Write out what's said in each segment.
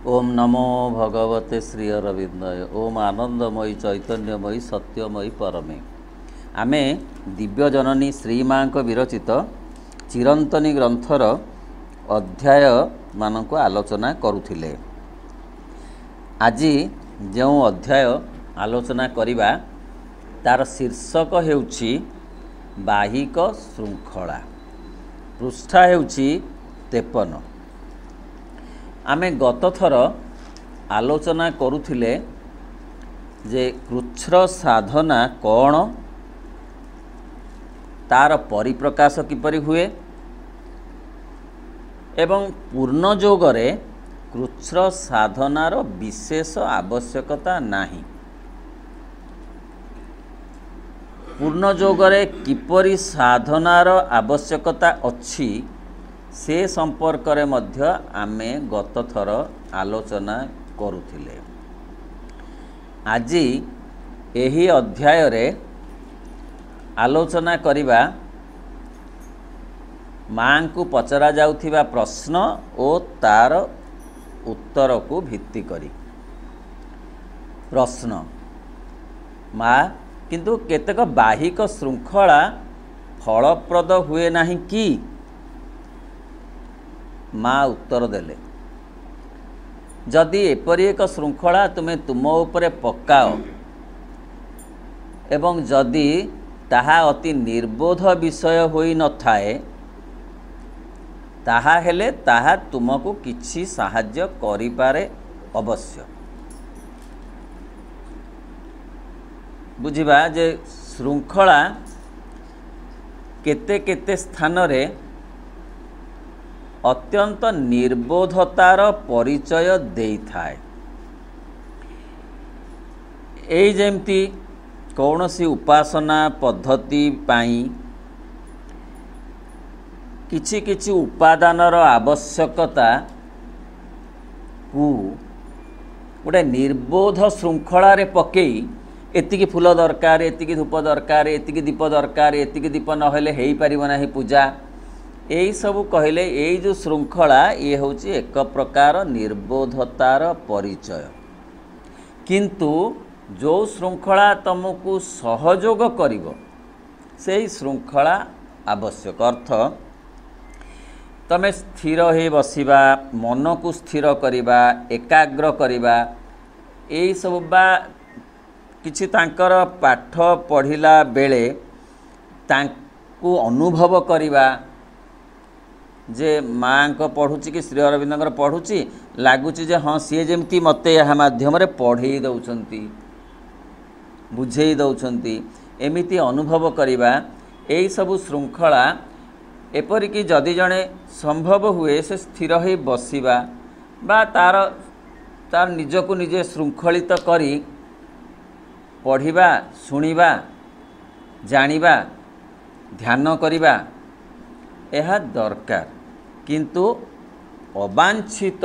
ओम नमो भगवते श्री अरविंदय। ओम आनंदमयी चैतन्यमयी सत्यमयी परमे। आमे दिव्य जननी श्री माँ विरचित चिरंतनी ग्रंथर अध्याय मानक आलोचना करुथिले। आज जो अध्याय आलोचना करिबा तार शीर्षक हेउछि बाहिक श्रृंखला। पृष्ठा हेउछि 53। आमे गत थर आलोचना करुथिले जे कृच्छ्र साधना कौन, तार परिप्रकाश किपरि हुए एवं पूर्ण जोगरे कृच्छ्र साधनार विशेष आवश्यकता नाही। पूर्ण जोगरे किपरि साधनार आवश्यकता अछि से संपर्क रे मध्य आमे गत थर आलोचना करुथिले। आज एही अध्याय रे आलोचना करिबा माँ को पचरा जाउथिबा प्रश्न और तार उत्तर को भित्ति करी। प्रश्न: माँ किंतु केतेक बाहिक श्रृंखला फलप्रद हुए नाही कि? माँ उत्तर देले, जदि एपरि एक श्रृंखला तुमे तुम उपरे पकाओ एवं जदि ताहा अति निर्बोध विषय होई न थाए, ताहा हेले ताहा तुमको किछि साहाय्य करि पारे अवश्य। बुझिबा जे श्रृंखला केते केते स्थान रे अत्यंत निर्बोधतार परिचय देई थाए। एई जेमती कौनसी उपासना पद्धति पाई किछि किछि उपादानर आवश्यकता को गोटे निर्बोध श्रृंखला रे पकेई एतिकी फूल दरकार, एतिकी धूप दरकार, एतिकी दीप दरकार, एतिकी दीप नहेले हेई परिबो नाही पूजा, यही सब कहले यही जो श्रृंखला ये हूँ एक प्रकार निर्बोधतार परिचय। किंतु जो श्रृंखला तुमको सहयोग करिवो से श्रृंखला आवश्यक। अर्थ तमे स्थिर हो बसिबा, मन को स्थिर करिबा, एकाग्र करिबा, यही सब बा किछि तांकर पाठ पढ़िला बेले तांको अनुभव करिबा जे माँ को पढ़ुची कि श्री अरविंद पढ़ुची लगुच हाँ सी जमी मत यह मध्यम पढ़े दौरान बुझे दौरान एमिति अनुभव करवा। यही सब श्रृंखला एपरिक जदि जड़े संभव हुए से स्थिर हो बसिबा बा तार तार निजको निजे श्रृंखलित करी पढ़िबा, शुणिबा, जानिबा, ध्यान करिबा यह दरकार। किंतु अवांछित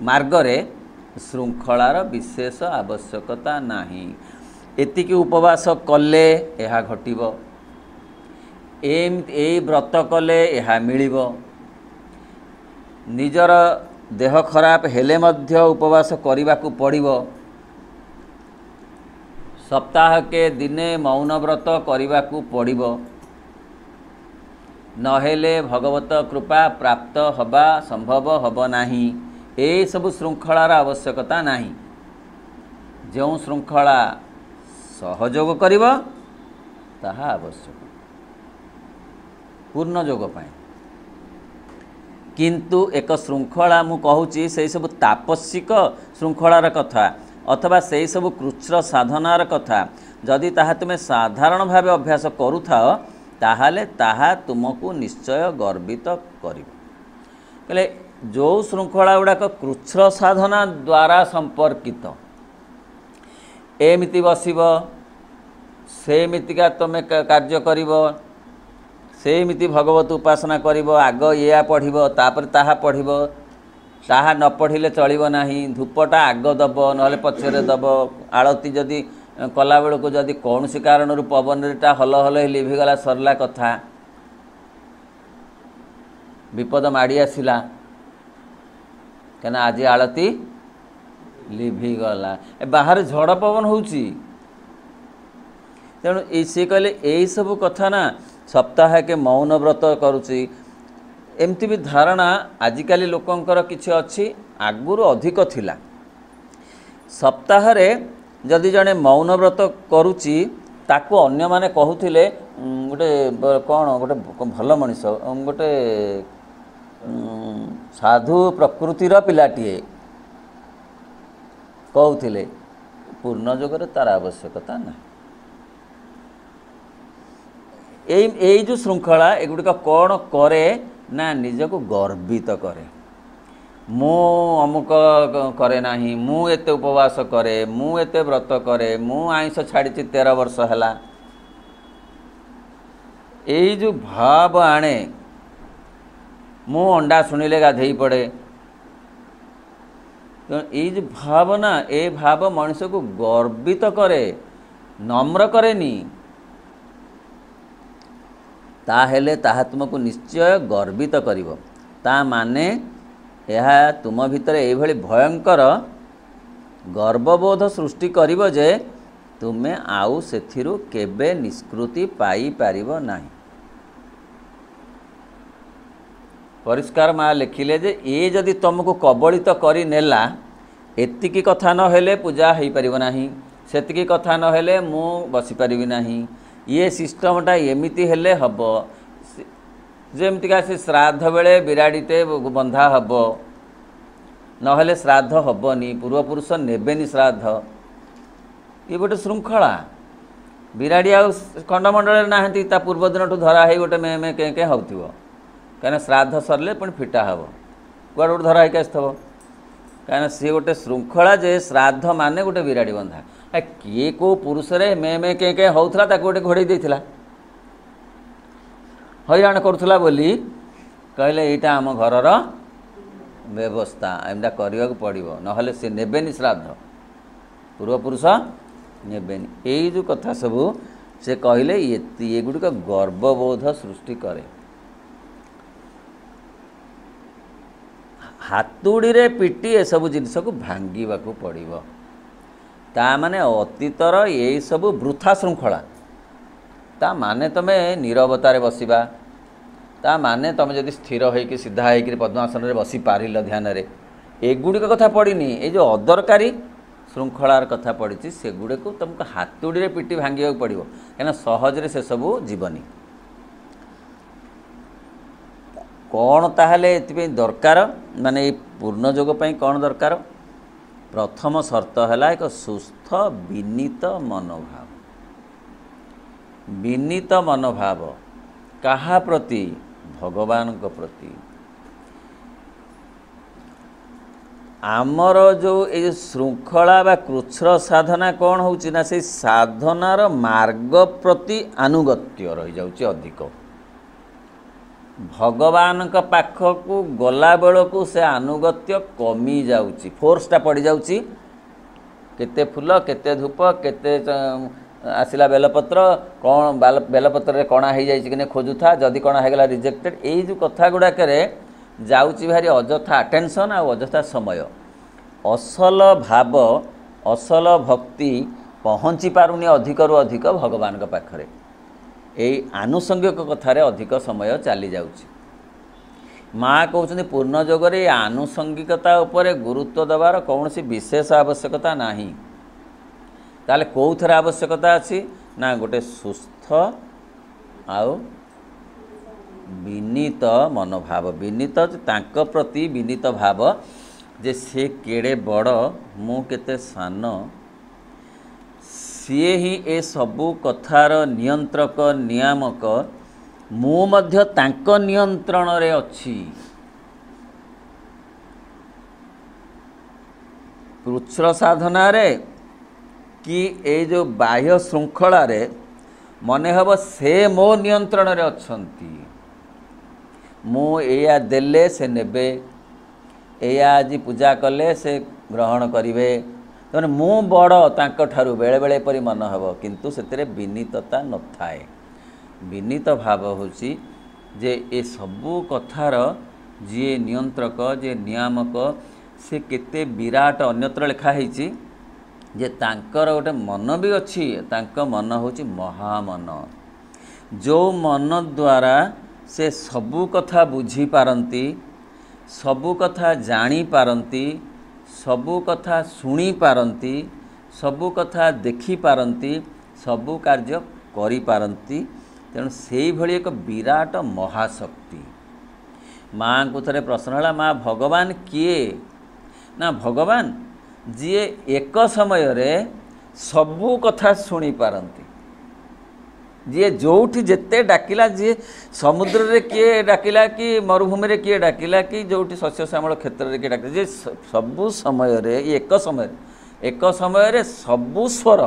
मार्गरे श्रृंखलार विशेष आवश्यकता नाही। एतिकी उपवास कले यह घटिबो, ए व्रत कले यह मिलिबो, निजर देह खराब हेले मध्य उपवास करिबा को पड़िबो, सप्ताह के दिने मौन व्रत करिबा को पड़िबो, नहेले भगवत कृपा प्राप्त हवा संभव हब नाही। ए सब श्रृंखलार आवश्यकता नाही। जो श्रृंखला सहयोग करिबो ताहा आवश्यक पूर्ण जोग पाए। किंतु एक श्रृंखला मु कहूची से सब तापस्विक श्रृंखलार कथा अथवा से सब कृच्छ्र साधनार कथा जदि ताहा तुमे साधारण भाव अभ्यास करूथाओ ताहाले ताहा तुमको निश्चय गर्वित करिबो। कले जो श्रृंखला गुड़ाक कृच्छ्र साधना द्वारा संपर्कित एमिति बसिबो, सेमितिका तुमे कार्य करिबो, सेमिति भगवत उपासना करिबो, आग या पढ़िबो तापर ताहा पढ़िबो, ताहा न पढ़िले चलिबो नाही, धूपटा आग दबो नहले पछरे दबो, आळती जदि कला बेलू जदि कौन सी कारण पवन रेटा हल हल लिभिगला सरला कथा, विपद माड़ी आसला କାହିଁକିନା ଆଜି ଆଳତି ଲିଭିଗଲା। ବାହାରେ ଝଡ଼ ପବନ ହେଉଛି, ତେଣୁ ସେ କହିଲେ ଏଇସବୁ କଥା ନା ସପ୍ତାହକେ ମୌନ ବ୍ରତ କରୁଛି। ଏମିତି ବି ଧାରଣା ଆଜିକାଲି ଲୋକଙ୍କର କିଛି ଅଛି, ଆଗରୁ ଅଧିକ ଥିଲା। ସପ୍ତାହରେ ଯଦି ଜଣେ ମୌନ ବ୍ରତ କରୁଛି ତାକୁ ଅନ୍ୟମାନେ କହୁଥିଲେ ଗୋଟେ କ'ଣ ଗୋଟେ ଭଲ ମଣିଷ, ଗୋଟେ ସାଧୁ ପ୍ରକୃତିର ପିଲାଟିଏ କହୁଥିଲେ। ପୂର୍ଣ୍ଣ ଯୁଗରେ ତାର ଆବଶ୍ୟକତା ନାହିଁ। ଏଇ ଯେଉଁ ଶୃଙ୍ଖଳା ଏଗୁଡ଼ିକ କ'ଣ କରେ ନା ନିଜକୁ ଗର୍ବିତ କରେ। ମୁଁ ଅମୁକ କରେ ନାହିଁ, ମୁଁ ଏତେ ଉପବାସ କରେ, ମୁଁ ଏତେ ବ୍ରତ କରେ, ମୁଁ ଆଇଁଷ ଛାଡ଼ିଛି 13 ବର୍ଷ ହେଲା। ଏଇ ଯେଉଁ ଭାବ ଆଣେ, ମୁଁ ଅଣ୍ଡା ଶୁଣିଲେ ଗାଧେଇ ପଡ଼େ। ଏଇ ଯେଉଁ ଭାବନା, ଏ ଭାବ ମଣିଷକୁ ଗର୍ବିତ କରେ, ନମ୍ର କରେନି। ତାହେଲେ ତାହା ତୁମକୁ ନିଶ୍ଚୟ ଗର୍ବିତ କରିବ। ତା ମାନେ ଏହା ତୁମ ଭିତରେ ଏଇଭଳି ଭୟଙ୍କର ଗର୍ବବୋଧ ସୃଷ୍ଟି କରିବ ଯେ ତୁମେ ଆଉ ସେଥିରୁ କେବେ ନିଷ୍କୃତି ପାଇପାରିବ ନାହିଁ। ପରିଷ୍କାର ମା ଲେଖିଲେ ଯେ ଏ ଯଦି ତୁମକୁ କବଳିତ କରିନେଲା, ଏତିକି କଥା ନହେଲେ ପୂଜା ହୋଇପାରିବ ନାହିଁ, ସେତିକି କଥା ନହେଲେ ମୁଁ ବସିପାରିବି ନାହିଁ, ଇଏ ସିଷ୍ଟମଟା ଏମିତି ହେଲେ ହେବ। ଯେମିତିକା ସେ ଶ୍ରାଦ୍ଧ ବେଳେ ବିରାଡ଼ିଟେ ବନ୍ଧା ହେବ, ନହେଲେ ଶ୍ରାଦ୍ଧ ହେବନି, ପୂର୍ବପୁରୁଷ ନେବେନି ଶ୍ରାଦ୍ଧ। ଇଏ ଗୋଟେ ଶୃଙ୍ଖଳା। ବିରାଡ଼ି ଆଉ ଖଣ୍ଡମଣ୍ଡଳରେ ନାହାନ୍ତି, ତା ପୂର୍ବଦିନଠୁ ଧରା ହେଇ ଗୋଟେ ମେ କେଁ କେଁ ହେଉଥିବ, କାହିଁକିନା ଶ୍ରାଦ୍ଧ ସରିଲେ ପୁଣି ଫିଟା ହେବ, କୁଆଡ଼େ ଗୋଟେ ଧରା ହେଇକି ଆସିଥିବ। କାହିଁକିନା ସିଏ ଗୋଟେ ଶୃଙ୍ଖଳା ଯେ ଶ୍ରାଦ୍ଧ ମାନେ ଗୋଟେ ବିରାଡ଼ି ବନ୍ଧା। କିଏ କେଉଁ ପୁରୁଷରେ ମେ କେଁ କେଁ ହେଉଥିଲା ତାକୁ ଗୋଟେ ଘୋଡ଼େଇ ଦେଇଥିଲା, ହଇରାଣ କରୁଥିଲା ବୋଲି କହିଲେ ଏଇଟା ଆମ ଘରର ବ୍ୟବସ୍ଥା, ଏମିଟା କରିବାକୁ ପଡ଼ିବ, ନହେଲେ ସେ ନେବେନି ଶ୍ରାଦ୍ଧ, ପୂର୍ବପୁରୁଷ ନେବେନି। ଏଇ ଯେଉଁ କଥା ସବୁ ସେ କହିଲେ ଏଗୁଡ଼ିକ ଗର୍ବବୋଧ ସୃଷ୍ଟି କରେ। ହାତୁଡ଼ିରେ ପିଟି ଏସବୁ ଜିନିଷକୁ ଭାଙ୍ଗିବାକୁ ପଡ଼ିବ। ତା ମାନେ ଅତୀତର ଏଇସବୁ ବୃଥା ଶୃଙ୍ଖଳା। ତା ମାନେ ତୁମେ ନୀରବତାରେ ବସିବା, ତା ମାନେ ତୁମେ ଯଦି ସ୍ଥିର ହୋଇକି ସିଧା ହୋଇକି ପଦ୍ମାସନରେ ବସିପାରିଲ ଧ୍ୟାନରେ, ଏଗୁଡ଼ିକ କଥା ପଡ଼ିନି। ଏଇ ଯେଉଁ ଅଦରକାରୀ ଶୃଙ୍ଖଳାର କଥା ପଡ଼ିଛି, ସେଗୁଡ଼ିକୁ ତୁମକୁ ହାତୁଡ଼ିରେ ପିଟି ଭାଙ୍ଗିବାକୁ ପଡ଼ିବ, କାହିଁକିନା ସହଜରେ ସେସବୁ ଯିବନି। କ'ଣ ତାହେଲେ ଏଥିପାଇଁ ଦରକାର, ମାନେ ଏଇ ପୂର୍ଣ୍ଣ ଯୋଗ ପାଇଁ କ'ଣ ଦରକାର? ପ୍ରଥମ ସର୍ତ୍ତ ହେଲା ଏକ ସୁସ୍ଥ ବିନୀତ ମନୋଭାବ। ବିନୀତ ମନୋଭାବ କାହା ପ୍ରତି? ଭଗବାନଙ୍କ ପ୍ରତି। ଆମର ଯେଉଁ ଏଇ ଶୃଙ୍ଖଳା ବା କୃଚ୍ଛ୍ର ସାଧନା କ'ଣ ହେଉଛି ନା, ସେଇ ସାଧନାର ମାର୍ଗ ପ୍ରତି ଆନୁଗତ୍ୟ ରହିଯାଉଛି ଅଧିକ। ଭଗବାନଙ୍କ ପାଖକୁ ଗଲାବେଳକୁ ସେ ଆନୁଗତ୍ୟ କମି ଯାଉଛି, ଫୋର୍ସଟା ପଡ଼ିଯାଉଛି। କେତେ ଫୁଲ, କେତେ ଧୂପ, କେତେ ଆସିଲା ବେଲପତ୍ର, କ'ଣ ବେଲପତ୍ରରେ କଣା ହେଇଯାଇଛି କି ନାହିଁ ଖୋଜୁଥା, ଯଦି କଣା ହେଇଗଲା ରିଜେକ୍ଟେଡ଼। ଏଇ ଯେଉଁ କଥା ଗୁଡ଼ାକରେ ଯାଉଛି ଭାରି ଅଯଥା ଆଟେନସନ୍ ଆଉ ଅଯଥା ସମୟ। ଅସଲ ଭାବ, ଅସଲ ଭକ୍ତି ପହଞ୍ଚି ପାରୁନି ଅଧିକରୁ ଅଧିକ ଭଗବାନଙ୍କ ପାଖରେ। ଏଇ ଆନୁଷଙ୍ଗିକ କଥାରେ ଅଧିକ ସମୟ ଚାଲିଯାଉଛି। ମା କହୁଛନ୍ତି ପୂର୍ଣ୍ଣ ଯୋଗରେ ଏ ଆନୁଷଙ୍ଗିକତା ଉପରେ ଗୁରୁତ୍ୱ ଦେବାର କୌଣସି ବିଶେଷ ଆବଶ୍ୟକତା ନାହିଁ। ତାହେଲେ କେଉଁଥିରେ ଆବଶ୍ୟକତା ଅଛି ନା ଗୋଟେ ସୁସ୍ଥ ଆଉ ବିନୀତ ମନୋଭାବ। ବିନୀତ ତାଙ୍କ ପ୍ରତି ବିନୀତ ଭାବ ଯେ ସେ କେଡ଼େ ବଡ଼, ମୁଁ କେତେ ସାନ, ସିଏ ହିଁ ଏ ସବୁ କଥାର ନିୟନ୍ତ୍ରକ ନିୟାମକ, ମୁଁ ମଧ୍ୟ ତାଙ୍କ ନିୟନ୍ତ୍ରଣରେ ଅଛି। କୃଚ୍ଛ୍ର ସାଧନାରେ କି ଏଇ ଯେଉଁ ବାହ୍ୟ ଶୃଙ୍ଖଳାରେ ମନେ ହେବ ସେ ମୋ ନିୟନ୍ତ୍ରଣରେ ଅଛନ୍ତି। ମୁଁ ଏଇଆ ଦେଲେ ସେ ନେବେ, ଏଇଆ ଆଜି ପୂଜା କଲେ ସେ ଗ୍ରହଣ କରିବେ, ତେଣୁ ମୁଁ ବଡ଼ ତାଙ୍କଠାରୁ ବେଳେବେଳେ ଏପରି ମନେ ହେବ, କିନ୍ତୁ ସେଥିରେ ବିନୀତତା ନଥାଏ। ବିନୀତ ଭାବ ହେଉଛି ଯେ ଏ ସବୁ କଥାର ଯିଏ ନିୟନ୍ତ୍ରକ, ଯିଏ ନିୟାମକ, से केते विराट अन्यत्र लिखा है जे तांकर गोटे मन भी अच्छी तांक मन होची महामन जो मन द्वारा से सबू कथा बुझी पारंती सबू कथा जानी पारंती सबू कथा सुनी पारंती सबू कथा देखी पारंती सबू कार्य करी पारंती तेणु से भली एक विराट महाशक्ति। माँ को थरे प्रश्न है माँ भगवान किए ना भगवान जी एक समय रे सबू कथा शुणी पारंती जी जोठी जेते डाकिला जी समुद्र रे किए डाकिला कि मरुभूमि रे किए डाकिला कि जोठी शस्य श्यामल क्षेत्र रे किए डाकिला जी सबू समय रे एक समय रे सबू स्वर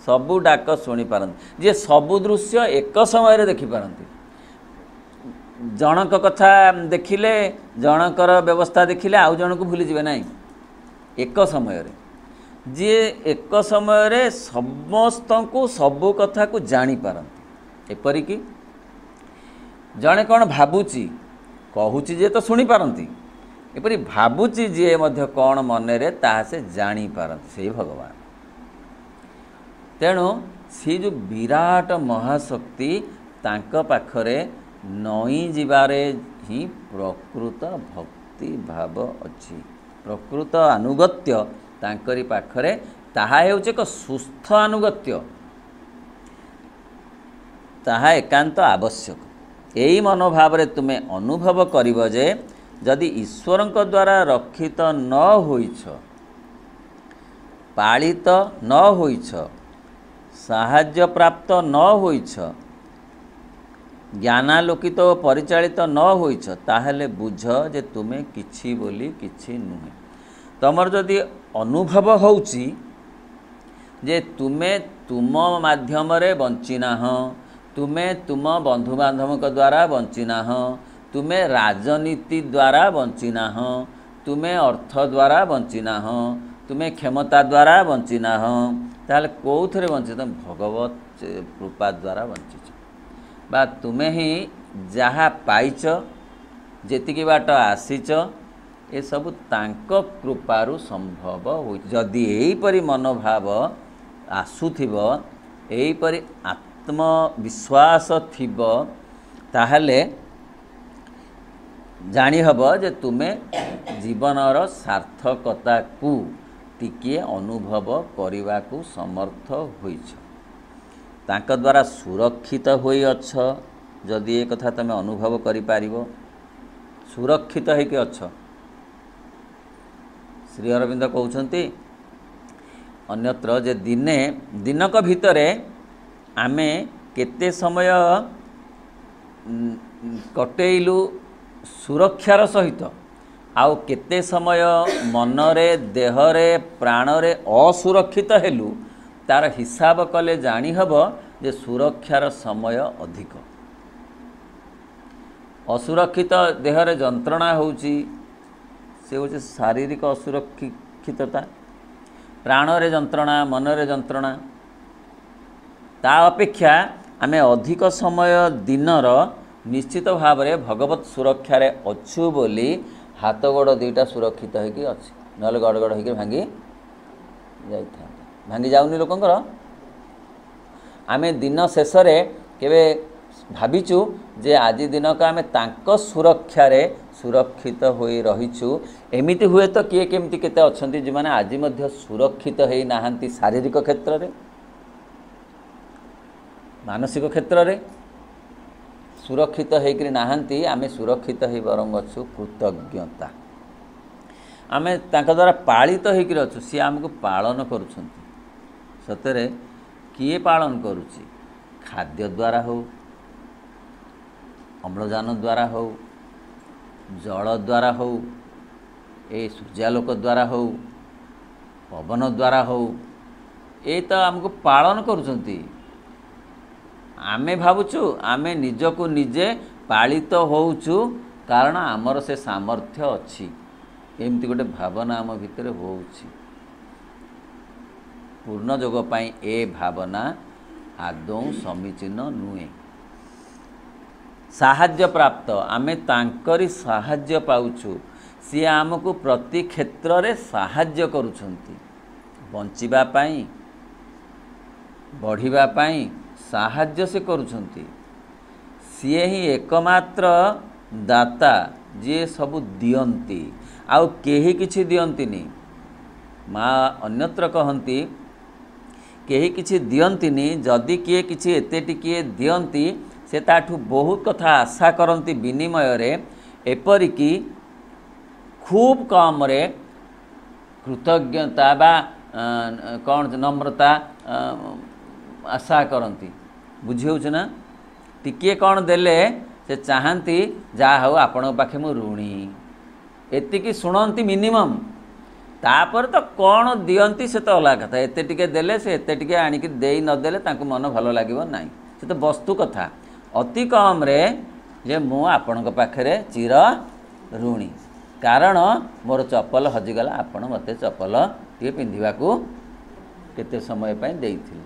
सबू डाक शुणी पारंती जी सबू दृश्य एक समय रे देखि पारंती जनक कथा देखिले जनकर व्यवस्था देखिले आउ जन को भूली जिवे नहीं एक समय रे जी एक समय रे समस्त को सबू कथा को जानी पारंती एपरिकी जड़े कौन भावुची कहूची जे तो शुणी पारंती एपरी भावुची जी मध्य कौन मन रे ताहा से जानी पारंती से भगवान। तेणु सी जो विराट महाशक्ति तांक पाखरे नई जीवारे ही प्रकृत भक्ति भाव अच्छी प्रकृत अनुगत्य तांकरी पाखरे ताहा हेउचे एक सुस्थ अनुगत्य ताहा एकांत आवश्यक। यही मनोभाव रे तुमे अनुभव करिबो जे जदि ईश्वरंक द्वारा रक्षित न होइछ पालित न होइछ साहाय्य प्राप्त न होइछ ज्ञानालोकित तो परिचालित न होइछ ताहले बुझ जे तुमे किछि बोली किछि नुहे। तमर जदि अनुभव होउची जे तुमे तुम माध्यम रे बंचिना हो तुमे तुम बंधु बांधव द्वारा बंचिना हो तुमे राजनीति द्वारा बंचिना हो तुमे अर्थ द्वारा बंचिना हो तुमे क्षमता द्वारा बंचिना हो ताहले कोउथरे बंचित भगवत कृपा द्वारा बंचिछ बा तुमे ही जहाँ पाइच जेतिकी बाट आसीच ए सब तांक कृपारु संभव हो। जदि एहीपरि मनोभाव आसुथिबो एहीपरि आत्मविश्वास थिबो ताहले जानी हबो जे तुमे जीवनर सार्थकता को टिके अनुभव करने को समर्थ होइछ तांक द्वारा सुरक्षित होई अछ जदि ए कथा तमे अनुभव करि पारिबो सुरक्षित है कि अछ। श्री अरविंद कहउछंती अन्यत्र जे दिने दिनक भितरे आमे केते समय कटेइलु सुरक्षार सहित आउ केते समय मनरे देहरे प्राणरे असुरक्षित हेलु तार हिसाब कले जानी हब जे सुरक्षार समय अधिक असुरक्षित देहरे जंत्रणा होउची से होची शारीरिक असुरक्षितता प्राणरे जंत्रणा मनरे जंत्रणा ता अपेक्षा आमे अधिक समय दिनर निश्चित भाव में भगवत सुरक्षारे अच्छु बोली हाथ गोड़ दुईटा सुरक्षित होगी अच्छी नले गड़ गड़ होकर भांगी जाता भांगी जाऊनी लोकंकर आमे दिन शेष केवे भाविचु जे आज दिनक आमे तांक सुरक्षारे सुरक्षित होई रहिछु एमिति हुए तो किए केमति केते अछंती जे माने आज मध्य सुरक्षित हेई नाहंती शारीरिक क्षेत्र रे मानसिक क्षेत्र रे सुरक्षित होकर नाहंती आमे सुरक्षित हो बरंग अच्छु कृतज्ञता आमे तांका द्वारा पालित होकर अच्छु सी आमको पालन करुछंती सतरे किए पालन करुची खाद्य द्वारा हो अम्लजान द्वारा हो जल द्वारा हो ए सूर्यालोक द्वारा हो पवन द्वारा हो ए तो आमको पालन करुछंती आमे भावुचु आमे निजको निजे पालित होउचु कारण आमर से सामर्थ्य अच्छी एमती गोटे भावना आम भितर होउची पूर्ण जोग पाई ए भावना आदौ समीचीन नुहे साहाय्य प्राप्त आमे तांकरी साहाय्य पाउछु सी आमको प्रति क्षेत्र रे साहाय्य करुछंती बंचिबा पाई बढ़िबा पाई साहाय्य से करुछंती। सी ही एकमात्र दाता जी सबु दियंती आउ केही किछि दियंतिनी। माँ अन्यत्र कहती केही किछि दियंतिनी जदि किए किछि एते टिकिए दियंती से ताठू बहुत कथा आशा करती विनिमय रे एपरिकी खूब कम रे कृतज्ञता बा कौन नम्रता आशा करती। बुझी होछ ना टिकिए कौन देले से चाहती जा हो आपण पाखे मु ऋणी एतिकी शुणती मिनिमम तापर तो कौन दियंती से तो अलग कथा एते टिके देले से एते टिके आनिक देई न देले तांको मन भलो लागिवो नाही से तो वस्तु कथा अति कम रे जे मु आपण पाखे चिर ऋणी कारण मोर चप्पल हजिगला आपण मते चप्पल टे पिंधिबाकू केते समय पाई देइथिले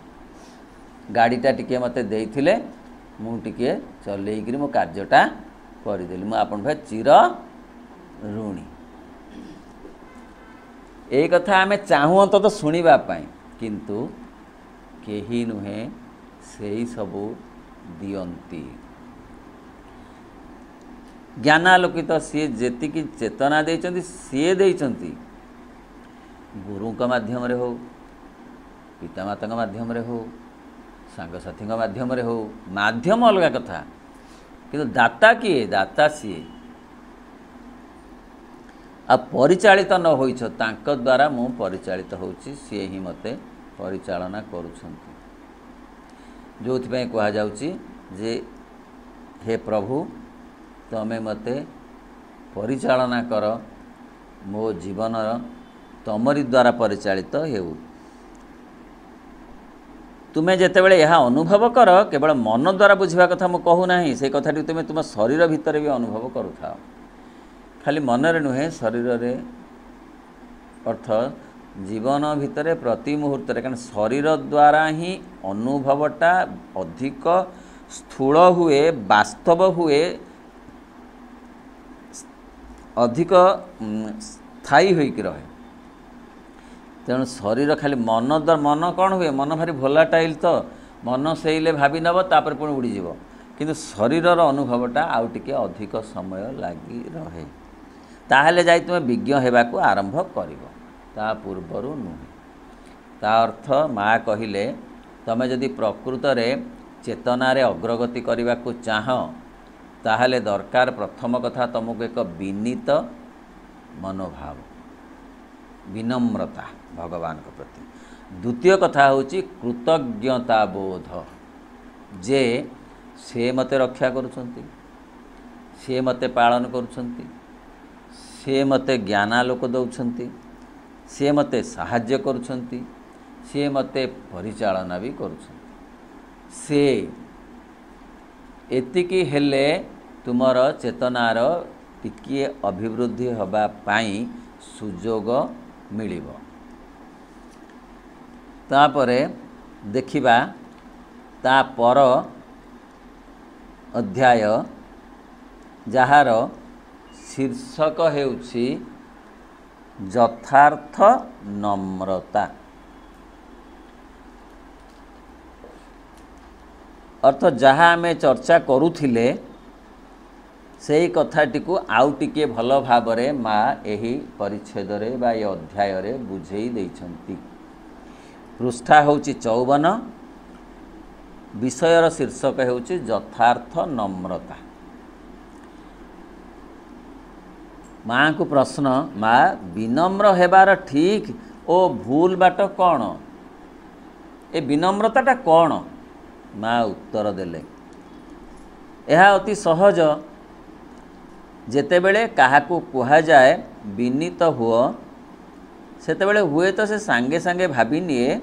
गाड़ीटा टिके मते देइथिले मु टिके चलेइकरी मो कार्यटा करिदेली मु आपण भाई चिर ऋणी। ए कथा आमे चाहूँ तो शुणा किंतु केही नुहे से सबू दियंती। ज्ञानालोकित सी जेति चेतना देइचंती सी देइचंती गुरु का माध्यम रे हो पितामाता का माध्यम रे हो सांगसाथी का माध्यम रे हो माध्यम अलग कथा किंतु दाता किए दाता सी आ परिचालित न होइछ तांक द्वारा मु परिचालित होउची सी ही मते परिचालना करूछंती। जोथि कहा जाउची जे हे प्रभु तमे मते परिचालना कर मो जीवन तमरी द्वारा परिचालित हेउ। तुम्हें जितेबले यह अनुभव कर केवल मन द्वारा बुझा कथा मु कहू ना से कथाटी तुम्हें तुम शरीर भितर भी अनुभव करुथा खाली मनरे नुहे शरीर रे अर्थ जीवन भितर प्रति मुहूर्त कारण शरीर द्वारा ही अनुभवटा अधिक स्थूल हुए वास्तव हुए अधिक स्थायी होइक रहे। तेणु शरीर खाली मन द्वारा मन कौन हुए मन भारी भोलाटाइल तो मन सेइले भावी नब तापर पुणी उड़ीज किंतु शरीरर अनुभवटा आउ टिके अधिक समय लगी रहे ताहले जाई तुम विज्ञ हेबाकू आरंभ करिवो ता पूर्वरु नुहे। ता अर्थ माँ कहिले तमे जदि प्रकृत रे चेतना रे अग्रगति करने को चाह ताहले दरकार प्रथम कथा तुमको एक विनीत मनोभाव विनम्रता भगवान के प्रति। द्वितीय कथा होची कृतज्ञता बोध जे से मते रक्षा करुछंती से मते पालन करुछंती से मते ज्ञानालोक दौछंती से मते साहाय्य करुछंती से मते परिचालना भी करुछंती से एतिकी हेले तुमर चेतनार टिकिए अभिवृद्धि हबा पाई सुजोग मिलिबो। तापरे देखिबा ता पर अध्याय जहार शीर्षक हेउछि यथार्थ नम्रता अर्थ जहाँ आमे चर्चा करुथिले सेही कथाटी को आउ टिके भल भाबरे माँ एही परिच्छेद रे बा ये अध्याय रे बुझेई दैछंती। पृष्ठा होउछि 54 विषयर शीर्षक हेउछि यथार्थ नम्रता। माँ को प्रश्न माँ विनम्र हेबार ठीक ओ भूल बाट कौन ए विनम्रताटा कौन माँ उत्तर देले यह अति सहज जेतेबेले काहाकू कुहा जाए विनीत हुओ सेतेबेले हुए तो से सांगे सांगे भाभी निए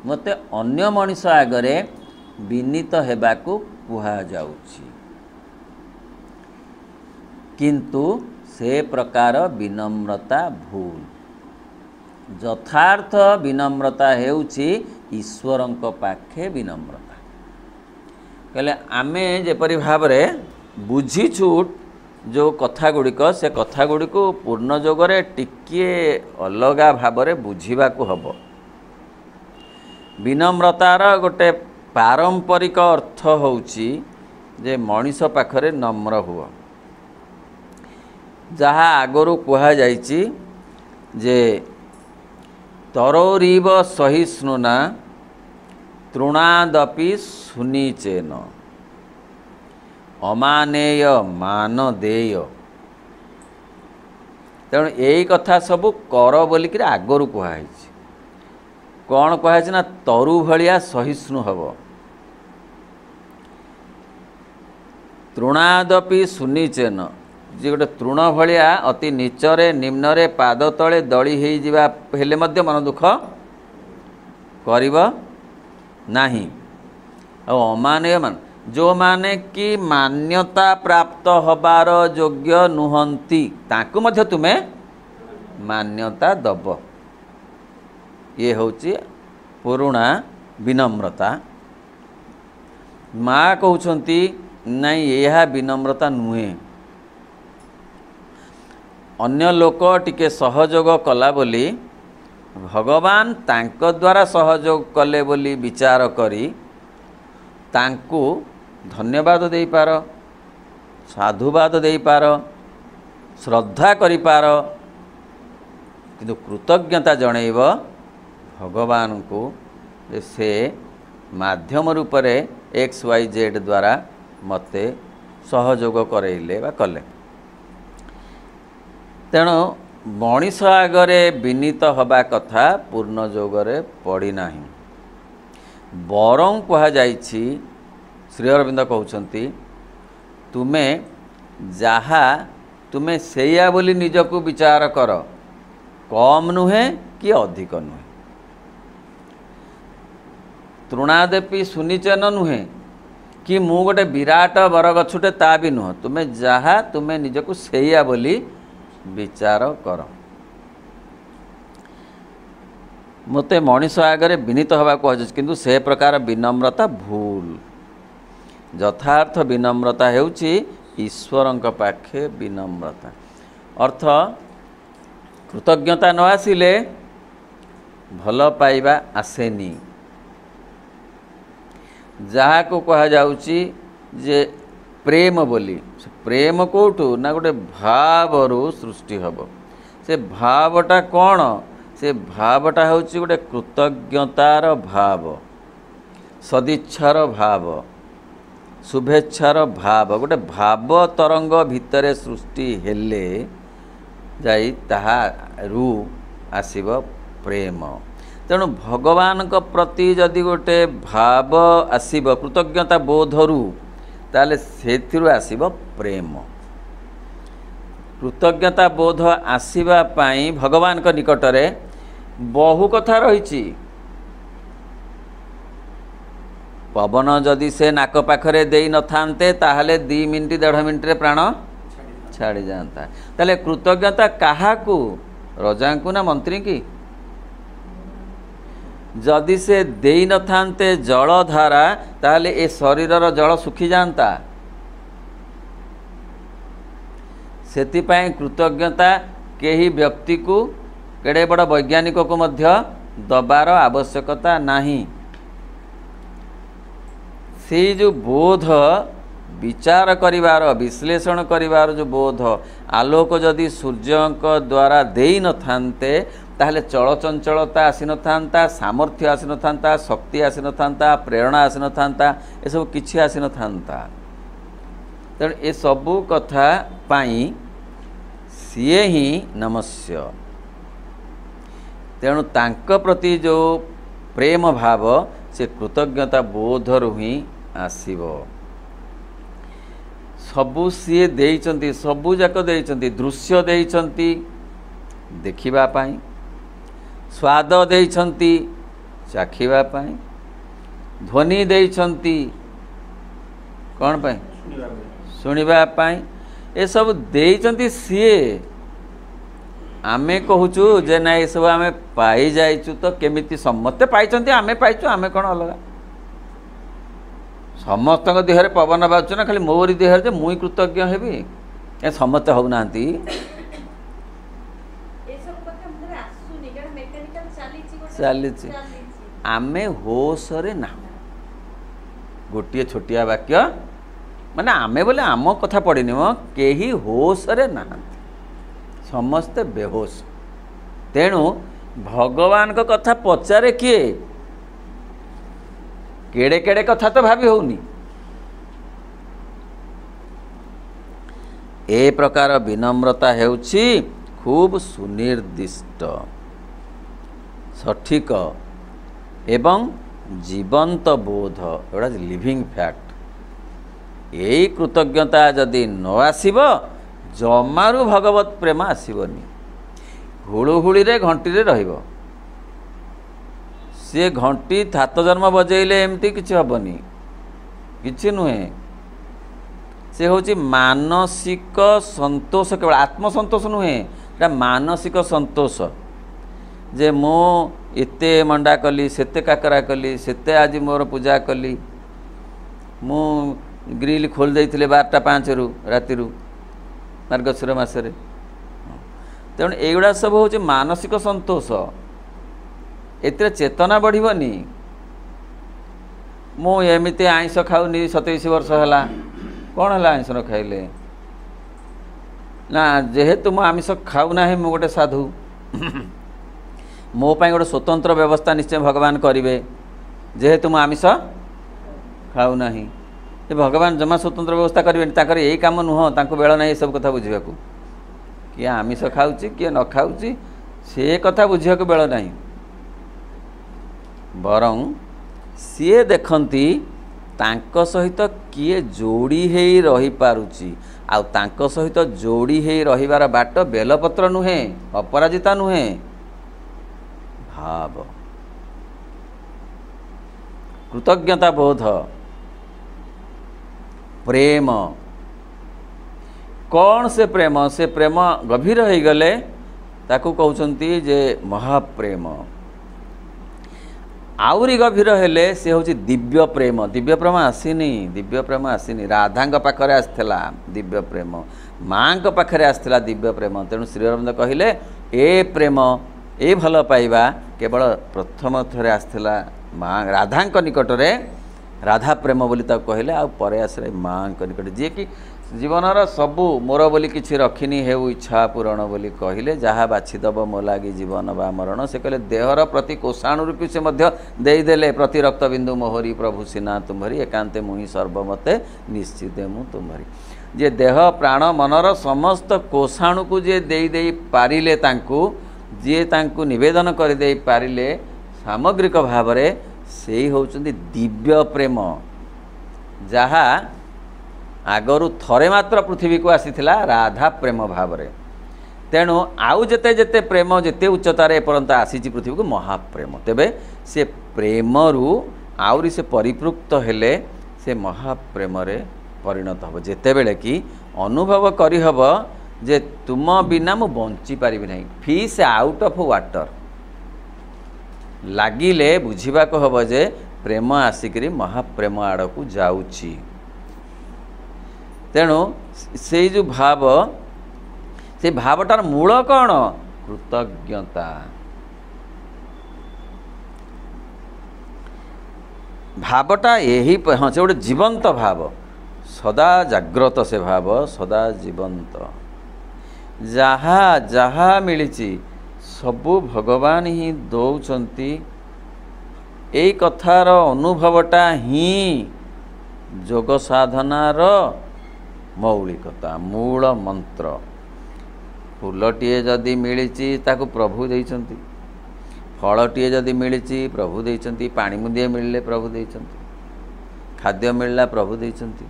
मते अन्य मनीष आगरे विनीत हेबाकू कुहा जाउछि किंतु से प्रकार विनम्रता भूल। यथार्थ विनम्रता हेउछि ईश्वरंक पाखे विनम्रता कहले आमे जेपरि भाव रे बुझीछु जो कथा गुड़िक से कथा गुड़िक पूर्ण जोगरे टिके अलगा भाव बुझा हम। विनम्रतार गोटे पारंपरिक अर्थ होउची जे मनीष पाखरे नम्र हुआ। जहाँ आगरू कहा जाइची जे तरोरीव सहिष्णुना तृणादपि सुनीचेन अमानेय मान देय। तेणु यही कथा सबू कर बोलिक आगरू कहुई। कौन कहुई ना तरु भलिया सहिष्णु हब। तृणादपि सुनीचेन जे गोटे तृण भलिया अति नीचरे निम्नरे पाद तले दली हो जिबा हेले मध्य मन दुख करिब नाही। और अमानय मान जो माने कि मान्यता प्राप्त हबार योग्य नुहंती ताकू मध्य तुमे मान्यता दब। ये होची पुरुणा विनम्रता। माँ कहउछंती नहीं यह विनम्रता नुहे। अन्य लोक टिके सहयोग कला बोली भगवान तांक द्वारा सहयोग कले बोली विचार करी तांकू धन्यवाद दे पार, साधुवाद दे पार, श्रद्धा करि पार, किंतु कृतज्ञता जणैब भगवान को से माध्यम रूप से XYZ द्वारा मते सहयोग करैले बा कले। तेणु मनीष आगरे विनीत हवा कथा पूर्ण जोगरे पड़ी नाही। बरं कहा जाइछि श्री अरविंद कहउछंती तुमे जहा तुमे सेया बोली निजको विचार कर, कम नुहे कि अधिक नुहे। तृणादेपी सुनिचन नुहे कि मु गोटे विराट बरगछुटे ता भी नुह। तुमे जहा तुमे निजको सेया बोली विचार कर। मते मनीष आगरे विनीत हवा कह किंतु से प्रकार विनम्रता भूल। यथार्थ विनम्रता हेउची ईश्वरंक पाखे विनम्रता। अर्थ कृतज्ञता न आसिले भल पाइबा आसेनी। जहाँ को कहा जाउची जे प्रेम बोली प्रेम कोठू ना गोटे भावरू सृष्टि हब। से भावटा कौन? से भावटा होची गोटे कृतज्ञतार भाव, सदिच्छार भाव, शुभेच्छार भाव। गोटे भाव तरंग भितरे सृष्टि हेले जाई ताहारू आसिब प्रेम। तेणु भगवान को प्रति जदि गोटे भाव आसिब कृतज्ञता बोधरू ताले सेथिरु आसिब प्रेम। कृतज्ञता बोध आसिबा पाई भगवान को निकटरे बहु कथा रहिछि। पवन जदि से नाक पाखरे देई न थांते ताहले 2 मिनिट 1.5 मिनिट रे प्राण छाड़ी जाता। ताले कृतज्ञता काहाकू? रजांकू ना मंत्री की? जदि से देई न थांते जल धारा ताहले ए शरीरर जल सुखी जाता। सेतिपाई कृतज्ञता केही व्यक्ति को केड़े बड़ वैज्ञानिक को मध्य दबार आवश्यकता नहीं। से जो बोध विचार करिवार विश्लेषण करिवार जो बोध आलोक जदि सूर्यंक द्वारा देई न थांते ताहले चलचंचलता आसी न थांता, सामर्थ्य आसी न थांता, शक्ति आसी न थांता, प्रेरणा आसी न थांता, ए सब किछि आसी न थांता। तेणु ए सबु कथा पाई सीए ही नमस्य। तेणु तांक प्रति जो प्रेम भाव से कृतज्ञता बोधरु ही आसीबो। सबु सीए देइचंती, सबु जाक देइचंती। दृश्य देइचंती देखिबा पाई, स्वाद देइचंती चाखिबा पाई, ध्वनि देइचंती कौन पाई? सुनिबा पाई। ए सब देइचंती सीए। आमे कहूचु जे ना ये सब आमे पाई जाइचु तो केमिति समस्ते पाइचंती आमे पाइचु आमे कौन अलगा? समस्त देहरे पवन बाजु ना खाली मोरी देहरे जे मुई कृतज्ञ हेबी ଏ ସମସ୍ତେ ହେଉନାହାନ୍ତି। ଚାଲିଛି ଆମେ ହୋସରେ ନାହୁଁ। ଗୋଟିଏ ଛୋଟିଆ ବାକ୍ୟ ମାନେ ଆମେ ବୋଲେ ଆମ କଥା ପଡ଼ିନି ମ, କେହି ହୋସରେ ନାହାନ୍ତି, ସମସ୍ତେ ବେହୋସ। ତେଣୁ ଭଗବାନଙ୍କ କଥା ପଚାରେ କିଏ? କେଡ଼େ କେଡ଼େ କଥା ତ ଭାବି ହେଉନି। ଏ ପ୍ରକାର ବିନମ୍ରତା ହେଉଛି ଖୁବ୍ ସୁନିର୍ଦ୍ଦିଷ୍ଟ, ସଠିକ ଏବଂ ଜୀବନ୍ତ ବୋଧ, ଏଗୁଡ଼ା ଲିଭିଂ ଫ୍ୟାକ୍ଟ। ଏଇ କୃତଜ୍ଞତା ଯଦି ନ ଆସିବ ଜମାରୁ ଭଗବତ ପ୍ରେମ ଆସିବନି। ହୁଳୁହୁଳିରେ ଘଣ୍ଟିରେ ରହିବ। ସିଏ ଘଣ୍ଟି ଥାତ ଜନ୍ମ ବଜେଇଲେ ଏମିତି କିଛି ହେବନି, କିଛି ନୁହେଁ। ସେ ହେଉଛି ମାନସିକ ସନ୍ତୋଷ, କେବଳ ଆତ୍ମସନ୍ତୋଷ ନୁହେଁ, ଏଇଟା ମାନସିକ ସନ୍ତୋଷ। ଯେ ମୁଁ ଏତେ ମଣ୍ଡା କଲି, ସେତେ କାକରା କଲି, ସେତେ ଆଜି ମୋର ପୂଜା କଲି, ମୁଁ ଗ୍ରିଲ୍ ଖୋଲି ଦେଇଥିଲି 12ଟା 5 ରାତିରୁ ମାର୍ଗଶିର ମାସରେ। ତେଣୁ ଏଇଗୁଡ଼ା ସବୁ ହେଉଛି ମାନସିକ ସନ୍ତୋଷ। ଏଥିରେ ଚେତନା ବଢ଼ିବନି। ମୁଁ ଏମିତି ଆଇଁଷ ଖାଉନି 27 ବର୍ଷ ହେଲା, କ'ଣ ହେଲା ଆଇଁଷ ନ ଖାଇଲେ? ନା ଯେହେତୁ ମୁଁ ଆମିଷ ଖାଉନାହିଁ, ମୁଁ ଗୋଟେ ସାଧୁ, ମୋ ପାଇଁ ଗୋଟେ ସ୍ୱତନ୍ତ୍ର ବ୍ୟବସ୍ଥା ନିଶ୍ଚୟ ଭଗବାନ କରିବେ। ଯେହେତୁ ମୁଁ ଆମିଷ ଖାଉନାହିଁ, ଏ ଭଗବାନ ଜମା ସ୍ୱତନ୍ତ୍ର ବ୍ୟବସ୍ଥା କରିବେନି। ତାଙ୍କର ଏଇ କାମ ନୁହଁ, ତାଙ୍କୁ ବେଳ ନାହିଁ ଏସବୁ କଥା ବୁଝିବାକୁ। କିଏ ଆମିଷ ଖାଉଛି କିଏ ନ ଖାଉଛି ସେ କଥା ବୁଝିବାକୁ ବେଳ ନାହିଁ। ବରଂ ସିଏ ଦେଖନ୍ତି ତାଙ୍କ ସହିତ କିଏ ଯୋଡ଼ି ହେଇ ରହିପାରୁଛି। ଆଉ ତାଙ୍କ ସହିତ ଯୋଡ଼ି ହେଇ ରହିବାର ବାଟ ବେଲପତ୍ର ନୁହେଁ, ଅପରାଜିତା ନୁହେଁ, ଭାବ, କୃତଜ୍ଞତା ବୋଧ, ପ୍ରେମ। କ'ଣ ସେ ପ୍ରେମ? ସେ ପ୍ରେମ ଗଭୀର ହେଇଗଲେ ତାକୁ କହୁଛନ୍ତି ଯେ ମହାପ୍ରେମ। ଆହୁରି ଗଭୀର ହେଲେ ସେ ହେଉଛି ଦିବ୍ୟ ପ୍ରେମ। ଦିବ୍ୟ ପ୍ରେମ ଆସିନି, ଦିବ୍ୟ ପ୍ରେମ ଆସିନି। ରାଧାଙ୍କ ପାଖରେ ଆସିଥିଲା ଦିବ୍ୟ ପ୍ରେମ, ମାଙ୍କ ପାଖରେ ଆସିଥିଲା ଦିବ୍ୟ ପ୍ରେମ। ତେଣୁ ଶ୍ରୀଅରବିନ୍ଦ କହିଲେ ଏ ପ୍ରେମ, ଏ ଭଲ ପାଇବା କେବଳ ପ୍ରଥମ ଥରେ ଆସିଥିଲା ମା ରାଧାଙ୍କ ନିକଟରେ, ରାଧା ପ୍ରେମ ବୋଲି ତାକୁ କହିଲେ। ଆଉ ପରେ ଆସିଲେ ମାଙ୍କ ନିକଟରେ, ଯିଏକି ଜୀବନର ସବୁ ମୋର ବୋଲି କିଛି ରଖିନି, ହେଉ ଇଚ୍ଛା ପୂରଣ ବୋଲି କହିଲେ। ଯାହା ବାଛିଦବ ମୋ ଲାଗି ଜୀବନ ବା ମରଣ। ସେ କହିଲେ ଦେହର ପ୍ରତି କୋଷାଣୁରୂପୀ ସେ ମଧ୍ୟ ଦେଇଦେଲେ। ପ୍ରତି ରକ୍ତ ବିନ୍ଦୁ ମୋହରି ପ୍ରଭୁ ସିନା ତୁମ୍ଭରି, ଏକାନ୍ତେ ମୁହିଁ ସର୍ବମତେ ନିଶ୍ଚିତେ ମୁଁ ତୁମ୍ଭରି। ଯିଏ ଦେହ ପ୍ରାଣ ମନର ସମସ୍ତ କୋଷାଣୁକୁ ଯିଏ ଦେଇ ପାରିଲେ, ତାଙ୍କୁ ଯିଏ ତାଙ୍କୁ ନିବେଦନ କରିଦେଇ ପାରିଲେ ସାମଗ୍ରିକ ଭାବରେ, ସେଇ ହେଉଛନ୍ତି ଦିବ୍ୟ ପ୍ରେମ, ଯାହା ଆଗରୁ ଥରେ ମାତ୍ର ପୃଥିବୀକୁ ଆସିଥିଲା ରାଧା ପ୍ରେମ ଭାବରେ। ତେଣୁ ଆଉ ଯେତେ ଯେତେ ପ୍ରେମ ଯେତେ ଉଚ୍ଚତାରେ ଏପର୍ଯ୍ୟନ୍ତ ଆସିଛି ପୃଥିବୀକୁ, ମହାପ୍ରେମ। ତେବେ ସେ ପ୍ରେମରୁ ଆହୁରି ସେ ପରିପୃକ୍ତ ହେଲେ ସେ ମହାପ୍ରେମରେ ପରିଣତ ହେବ। ଯେତେବେଳେ କି ଅନୁଭବ କରିହେବ ଯେ ତୁମ ବିନା ମୁଁ ବଞ୍ଚିପାରିବି ନାହିଁ, ଫିସ୍ ଆଉଟ୍ ଅଫ୍ ୱାଟର ଲାଗିଲେ ବୁଝିବାକୁ ହେବ ଯେ ପ୍ରେମ ଆସିକରି ମହାପ୍ରେମ ଆଡ଼କୁ ଯାଉଛି। ତେଣୁ ସେଇ ଯେଉଁ ଭାବ, ସେଇ ଭାବଟାର ମୂଳ କ'ଣ? କୃତଜ୍ଞତା। ଭାବଟା ଏହି, ହଁ, ସେ ଗୋଟେ ଜୀବନ୍ତ ଭାବ, ସଦା ଜାଗ୍ରତ ସେ ଭାବ, ସଦା ଜୀବନ୍ତ। ଯାହା ଯାହା ମିଳିଛି ସବୁ ଭଗବାନ ହିଁ ଦେଉଛନ୍ତି। ଏଇ କଥାର ଅନୁଭବଟା ହିଁ ଯୋଗ ସାଧନାର ମୌଳିକତା, ମୂଳ ମନ୍ତ୍ର। ଫୁଲଟିଏ ଯଦି ମିଳିଛି ତାକୁ ପ୍ରଭୁ ଦେଇଛନ୍ତି, ଫଳଟିଏ ଯଦି ମିଳିଛି ପ୍ରଭୁ ଦେଇଛନ୍ତି, ପାଣି ମୁନ୍ଦିଏ ମିଳିଲେ ପ୍ରଭୁ ଦେଇଛନ୍ତି, ଖାଦ୍ୟ ମିଳିଲା ପ୍ରଭୁ ଦେଇଛନ୍ତି।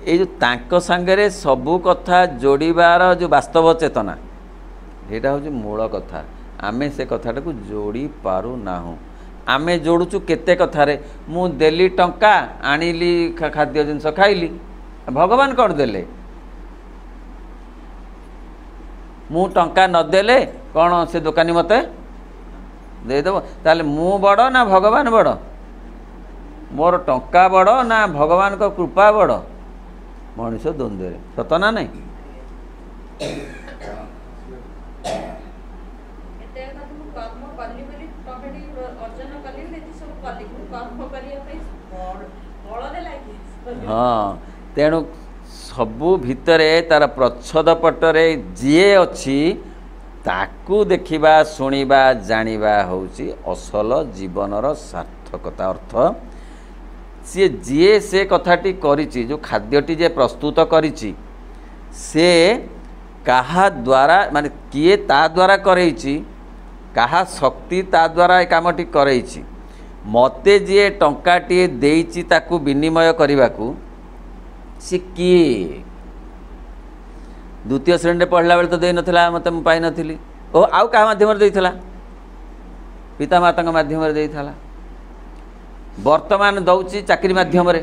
ଏଇ ଯେଉଁ ତାଙ୍କ ସାଙ୍ଗରେ ସବୁ କଥା ଯୋଡ଼ିବାର ଯେଉଁ ବାସ୍ତବ ଚେତନା, ଏଇଟା ହେଉଛି ମୂଳ କଥା। ଆମେ ସେ କଥାଟାକୁ ଯୋଡ଼ି ପାରୁନାହୁଁ। ଆମେ ଯୋଡ଼ୁଛୁ କେତେ କଥାରେ। ମୁଁ ଦେଲି ଟଙ୍କା, ଆଣିଲି ଖାଦ୍ୟ ଜିନିଷ ଖାଇଲି, ଭଗବାନ କ'ଣ ଦେଲେ? ମୁଁ ଟଙ୍କା ନଦେଲେ କ'ଣ ସେ ଦୋକାନୀ ମୋତେ ଦେଇଦେବ? ତାହେଲେ ମୁଁ ବଡ଼ ନା ଭଗବାନ ବଡ଼? ମୋର ଟଙ୍କା ବଡ଼ ନା ଭଗବାନଙ୍କ କୃପା ବଡ଼? मनुष्य द्वंद्व सत ना नहीं हाँ तेणु सबू भितरे तार प्रच्छद पटरे जीए अच्छी ताकू देखिबा शुणिबा जानिबा होउची असल जीवनर सार्थकता अर्थ सी जीए से कथाटी करिची जो खाद्यटी जे प्रस्तुत करिची से कहा द्वारा माने किए ता द्वारा करैची कहा शक्ति ता द्वारा ए कामटी करैची मते जे टंकाटी देइची ताकू विनिमय करबाकू सी किए द्वितीय श्रेणी पढ़ला बेले तो दे नथिला मते मु पाई नथिली ओ आउ का माध्यम रे देइथला पिता माता माध्यम रे देइथला वर्तमान दौची चाकरी माध्यम रे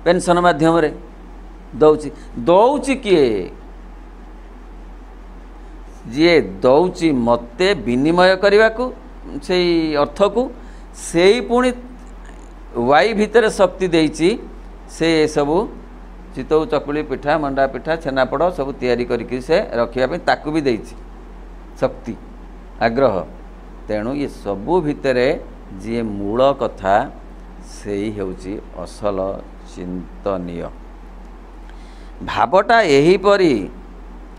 पेंशन माध्यम रे दौची किए जी दौची मते विनिमय करबाकू से अर्थ को से पुणी वाई भितर शक्ति देइची से सबू चितौ चकुली पिठा मंडा पिठा छेनापड़ सब तैयारी करके से रखिया ताकू भी देइची शक्ति आग्रह तेणु ये सबू भितरे जी मूल कथा से ही होची असल चिंतनीय भावटा यही परी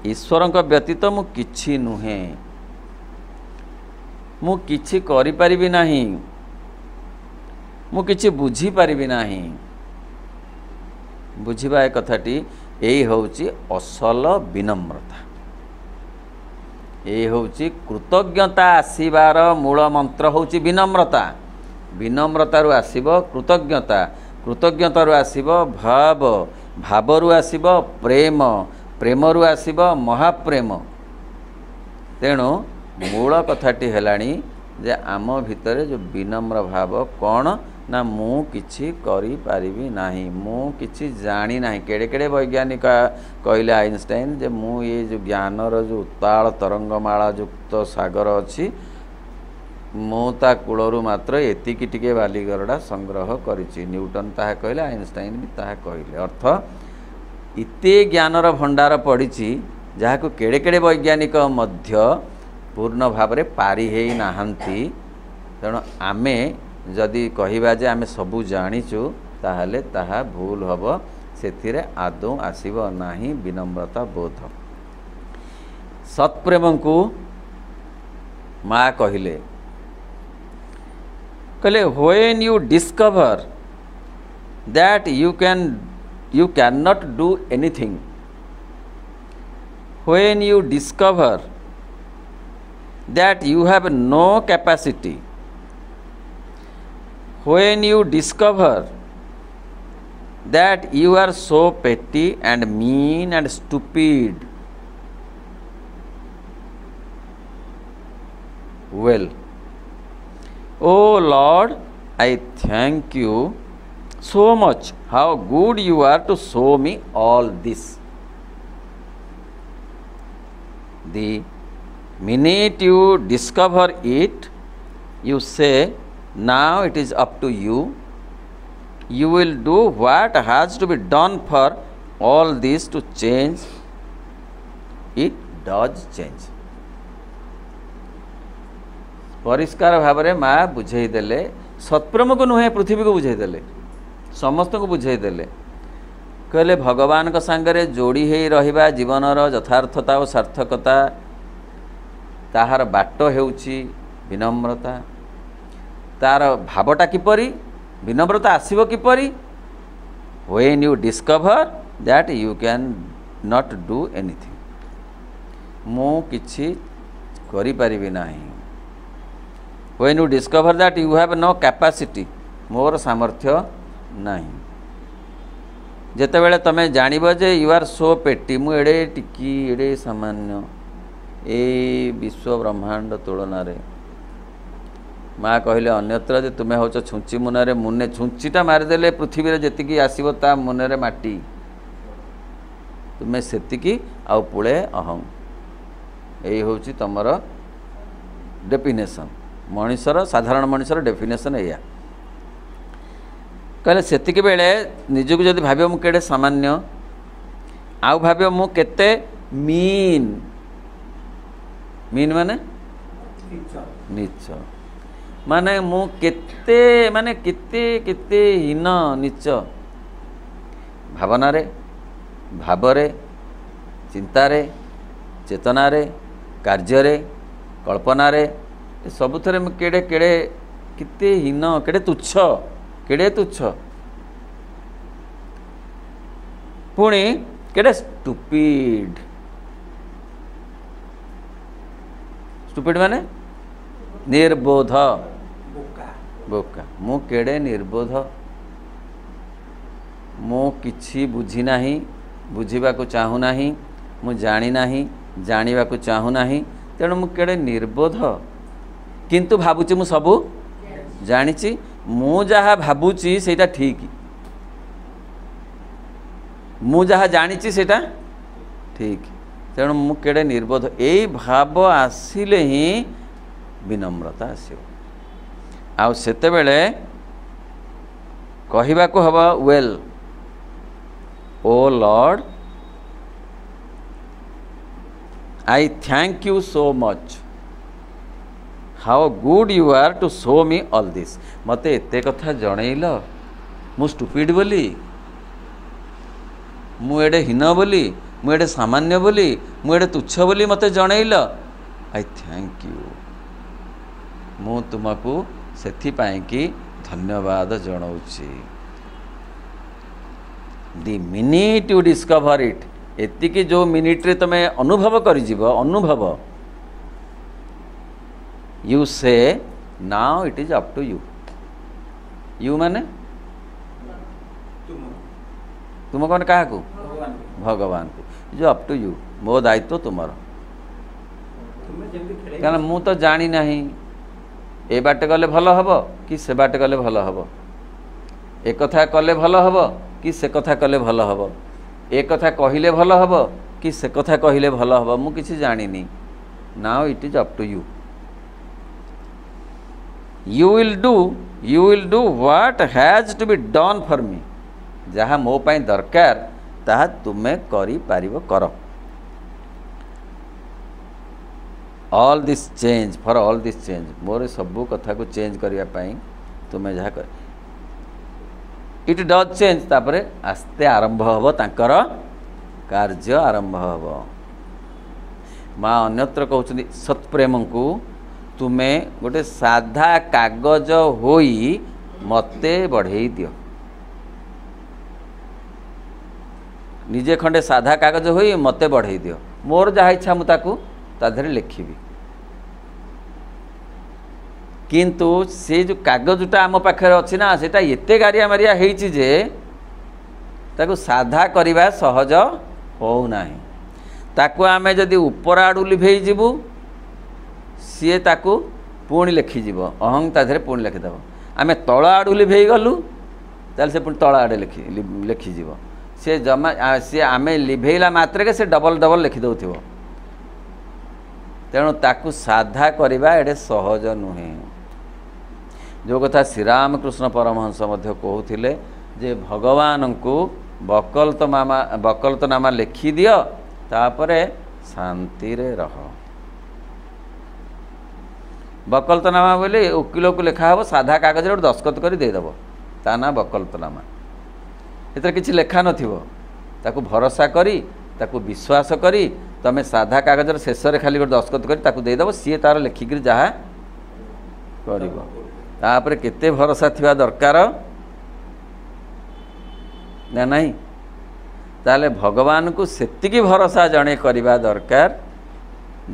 ईश्वर व्यतीत मु किछि नुहे मु किछि करि परिबि नाही मु किछि बुझी परिबि नाही बुझिबा ए कथाटी यही होची असल विनम्रता ये होची कृतज्ञता आसीबार मूल मंत्र होची विनम्रता विनम्रतारु आसीबो कृतज्ञता कृतज्ञतारु आसीबो भाव भावरु आसीबो प्रेम प्रेमरु आसीबो महाप्रेम तेणु मूल कथाटी हेलाणी जे आम भितर जो विनम्र भाव कौन ना मु किछि करि पारिबि नाही मु किछि जानी नाही केड़े केड़े वैज्ञानिक कहले आइंस्टाइन जे मु ये जो ज्ञानर जो उत्ताल तरंगमाला युक्त सागर अछि मु ता कूलरू मात्र एतिकी टिके बालीगरडा संग्रह करिछि न्यूटन ताहा कहले आइंस्टाइन भी ताहा कहले अर्थ इते ज्ञानर भंडार पड़िछि जहाको केड़े केड़े वैज्ञानिक मध्य पूर्ण भाव रे पारी हेई नाहंती तेणु आमे जदि कहिबा जे आमे सबु जानिचु ताहले ताहा भूल हबो सेथिरे आदौ आसीबो नाही विनम्रता बोध सत्प्रेम को माँ कहले when you discover that you can not do anything when you discover that you have no capacity when you discover that you are so petty and mean and stupid well oh Lord I thank you so much how good you are to show me all this the minute you discover it you say now it is up to you you will do what has to be done for all this to change it does change परिष्कार भाव में माँ बुझाई देले सत्प्रेम को नुहे पृथ्वी को बुझाई देले समस्त को बुझाई देले कहले भगवान का सांगरे जोड़ी हे रहिबा जीवनर यथार्थता और सार्थकता ताहार बाट हेउची विनम्रता तार भावटा किपरि विनम्रता आसीबो किपरि when you discover that you can not do anything मु किछि करि परिबि नाही when you discover that you have no capacity मोर सामर्थ्य नाही जेते बेले तमे जानिबो जे यू आर सो पेटी मु एडे टिकी एडे सामान्य ए विश्व ब्रह्मांड तुलना रे माँ कहले अन्यत्र जे तुम्हें होच छुंची मुनरे मुने छुंचीटा मारिदेले पृथ्वी रे जेतिकी आसीबो ता मुनरे माटी तुम्हें सेतिकी आउ पुळे अहं एई होची तमर डेफिनेशन मनुष्यर साधारण मनुष्यर डेफिनेशन एया कहले सेतिकी बेले निजको जदि भाबियो मु केडे सामान्य आउ भाव मु केते मीन मीन माने नीच माने मु केते माने केते केते हीन नीच भावना रे भाव रे चिंता रे चेतना रे कार्य रे कल्पना रे सबुथरे केड़े केड़े किते हीन केड़े तुच्छ पुणी केड़े स्टुपिड स्टुपिड माने निर्बोध बोका मु केड़े निर्बोध मु किछि बुझी नाही बुझीबा को चाहू नाही मु जानी नाही जानिबा को चाहू नाही तेणु मु केड़े निर्बोध किंतु भाबुची मु सबु जानिची मु जहा भाबुची सेटा ठीक मु जहा जानिची सेटा ठीक तेणु मु केड़े निर्बोध एई भाव आसिले ही विनम्रता आसियो आउ सेते बेले कहिबा को हबा well oh Lord I thank you so much how good you are to show me all this मते एते कथा जणैल मु स्टुपिड बोली मु एडे हीन बोली मु एडे सामान्य बोली मु एडे तुच्छ बोली मते जणैल I thank you मु तुमको सेथि पाए कि धन्यवाद जणाउछि the minute you discover it एतिकी जो मिनिट रे तमे अनुभव करि जीव अनुभव you say now it is up to you you माने तुम कौन क्या को भगवान को जो अप टू यू मो दायित्व तुमर कारण मु तो जानी नहीं ए बाटे गले भल हब कि से बाटे गले भल हब ए कथा कले भल हब कि से कथा कले भल हब एक कथा कहिले भल हब कि से कथा कहिले भल हब मु किछि जानिनी now it is up to you you will do what has to be done for me जहा मो पाई दरकार ताहा तुमे करि पारिबो कर all this change for all this change मोर सबु कथा को चेंज करिया पाई तुमे जहा कर इट डज चेंज तापरे आस्ते आरंभ हबो तांकर कार्य आरंभ हबो माँ अन्यत्र कहउछनी सत्प्रेम को तुमे गोटे साधा कागज होई मते बढ़ेई दियो निजे खंडे साधा कागज होई मते बढ़ेई दियो मोर जहा इच्छा मु ताकू ता धरे लिखिबी किंतु से जो कागजटा आम पाखे अच्छी ना सेटा एते गारिया मारिया हेइछि जे ताकू साधा करवा सहज हो नाही ताकू आमे जदि ऊपर आडू लिभेई जीवु सी ताकू पुणी लिखिजीव अहं ता धरे पुणी लिखिदेव आमे तल आडू लिभेई गलु ताले से पुणी तल आडे लिखिजीव से जमा सी आमे लिभेइला मात्रे के से डबल डबल लिखि दउथिबो तेणु ताकू साधा करवा एडे सहज नुहे जो कथा श्रीराम कृष्ण परमहंस मध्य कहूथिले जे भगवान को बकलतनामा लिखि दियो तापरे शांति रे रह बकलतनामा बोले वकिल को लिखा हो साधा कागज रे दस्खत कर देदेव ता ना बकलतनामा एतर किछि लेखा नथिबो ताकू भरोसा करी ताकू विश्वास करी तमे साधा कागज रे शेष रे खाली दस्खत करी ताकू देदेव सी तार लिखिक जहा करिवो तापरे केते भरोसा थिबा दरकार ना नहीं ताले भगवान को सेतिकी भरोसा जणे करिबा दरकार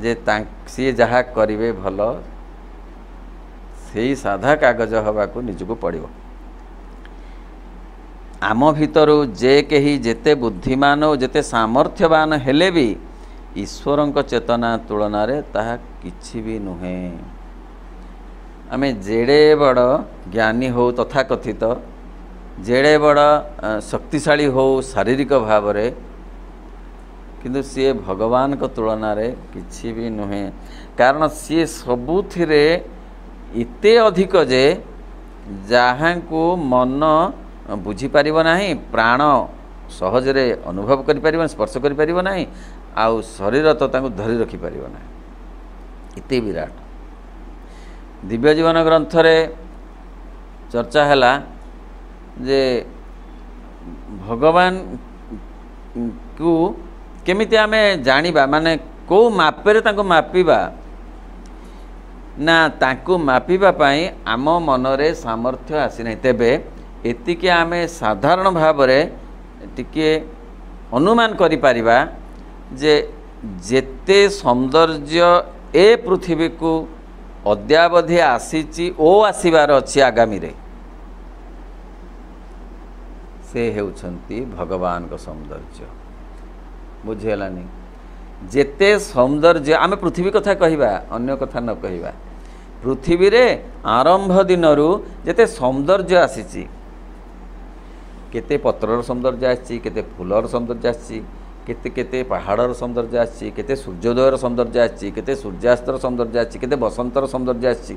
जे सी जहा करिवे भल सेही साधा कागज हवा को निजको पड़िबो आम भितरु जे कही जेते बुद्धिमान और जेते सामर्थ्यवान हेले भी ईश्वरंक चेतना तुलना रे ताहा किछि भी नुहे आमे जेड़े बड़ ज्ञानी हो तथा कथित जेड़े बड़ शक्तिशाली हो शारीरिक भाव रे किंतु सी भगवान को तुलना रे किछि भी नुहे कारण सी सबुथिरे इते अधिक जे जहाँ को मन बुझी पारिबो नाही प्राण ସହଜରେ ଅନୁଭବ କରିପାରିବ ସ୍ପର୍ଶ କରିପାରିବ ନାହିଁ ଆଉ ଶରୀର ତ ତାଙ୍କୁ ଧରି ରଖିପାରିବ ନାହିଁ ଏତେ ବିରାଟ। ଦିବ୍ୟ ଜୀବନ ଗ୍ରନ୍ଥରେ ଚର୍ଚ୍ଚା ହେଲା ଯେ ଭଗବାନକୁ କେମିତି ଆମେ ଜାଣିବା ମାନେ କେଉଁ ମାପରେ ତାଙ୍କୁ ମାପିବା ନା ତାଙ୍କୁ ମାପିବା ପାଇଁ ଆମ ମନରେ ସାମର୍ଥ୍ୟ ଆସିନାହିଁ। ତେବେ ଏତିକି ଆମେ ସାଧାରଣ ଭାବରେ ଟିକିଏ ଅନୁମାନ କରିପାରିବା ଯେ ଯେତେ ସୌନ୍ଦର୍ଯ୍ୟ ଏ ପୃଥିବୀକୁ ଅଦ୍ୟାବଧି ଆସିଛି ଓ ଆସିବାର ଅଛି ଆଗାମୀରେ ସେ ହେଉଛନ୍ତି ଭଗବାନଙ୍କ ସୌନ୍ଦର୍ଯ୍ୟ। ବୁଝିହେଲାନି? ଯେତେ ସୌନ୍ଦର୍ଯ୍ୟ ଆମେ ପୃଥିବୀ କଥା କହିବା ଅନ୍ୟ କଥା ନ କହିବା ପୃଥିବୀରେ ଆରମ୍ଭ ଦିନରୁ ଯେତେ ସୌନ୍ଦର୍ଯ୍ୟ ଆସିଛି କେତେ ପତ୍ରର ସୌନ୍ଦର୍ଯ୍ୟ ଆସିଛି କେତେ ଫୁଲର ସୌନ୍ଦର୍ଯ୍ୟ ଆସିଛି କେତେ କେତେ ପାହାଡ଼ର ସୌନ୍ଦର୍ଯ୍ୟ ଆସିଛି କେତେ ସୂର୍ଯ୍ୟୋଦୟର ସୌନ୍ଦର୍ଯ୍ୟ ଆସିଛି କେତେ ସୂର୍ଯ୍ୟାସ୍ତର ସୌନ୍ଦର୍ଯ୍ୟ ଆସିଛି କେତେ ବସନ୍ତର ସୌନ୍ଦର୍ଯ୍ୟ ଆସିଛି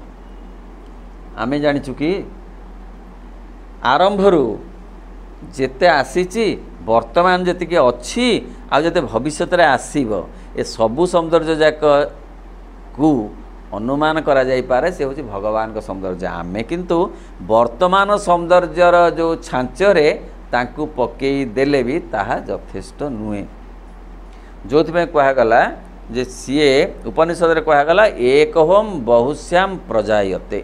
ଆମେ ଜାଣିଛୁ କି? ଆରମ୍ଭରୁ ଯେତେ ଆସିଛି ବର୍ତ୍ତମାନ ଯେତିକି ଅଛି ଆଉ ଯେତେ ଭବିଷ୍ୟତରେ ଆସିବ ଏ ସବୁ ସୌନ୍ଦର୍ଯ୍ୟ ଯାକକୁ ଅନୁମାନ କରାଯାଇପାରେ ସେ ହେଉଛି ଭଗବାନଙ୍କ ସୌନ୍ଦର୍ଯ୍ୟ। ଆମେ କିନ୍ତୁ ବର୍ତ୍ତମାନ ସୌନ୍ଦର୍ଯ୍ୟର ଯେଉଁ ଛାଞ୍ଚରେ ତାଙ୍କୁ ପକେଇ ଦେଲେ ବି ତାହା ଯଥେଷ୍ଟ ନୁହେଁ। ଯେଉଁଥିପାଇଁ କୁହାଗଲା ଯେ ସିଏ ଉପନିଷଦରେ କୁହାଗଲା ଏକହୋମ ବହୁଶ୍ୟାମ ପ୍ରଜାୟତେ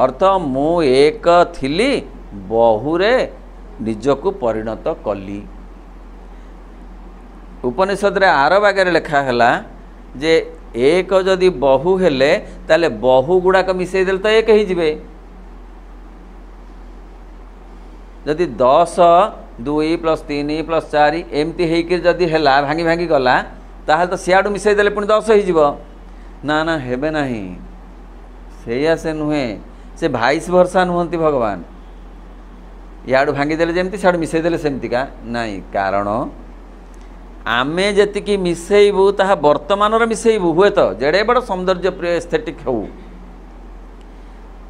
ଅର୍ଥ ମୁଁ ଏକ ଥିଲି ବହୁରେ ନିଜକୁ ପରିଣତ କଲି। ଉପନିଷଦରେ ଆର ବାଗରେ ଲେଖା ହେଲା ଯେ ଏକ ଯଦି ବହୁ ହେଲେ ତାହେଲେ ବହୁ ଗୁଡ଼ାକ ମିଶାଇ ଦେଲେ ତ ଏକ ହେଇଯିବେ। ଯଦି 10 2 + 3 + 4 ଏମିତି ହେଇକି ଯଦି ହେଲା ଭାଙ୍ଗି ଭାଙ୍ଗି ଗଲା ତାହେଲେ ତ ସିଆଡ଼ୁ ମିଶାଇ ଦେଲେ ପୁଣି 10 ହେଇଯିବ। ନା ନା ହେବେ ନାହିଁ, ସେଇଆ ସେ ନୁହେଁ। ସେ ଭାଇସ୍ ଭର୍ସା ନୁହନ୍ତି ଭଗବାନ। ଇଆଡ଼ୁ ଭାଙ୍ଗିଦେଲେ ଯେମିତି ସିଆଡ଼ୁ ମିଶାଇ ଦେଲେ ସେମିତିକା ନାହିଁ। କାରଣ ଆମେ ଯେତିକି ମିଶାଇବୁ ତାହା ବର୍ତ୍ତମାନର ମିଶାଇବୁ ହୁଏତ ଯେଡ଼େ ବଡ଼ ସୌନ୍ଦର୍ଯ୍ୟ ପ୍ରିୟ ଏସ୍ଥେଟିକ୍ ହେଉ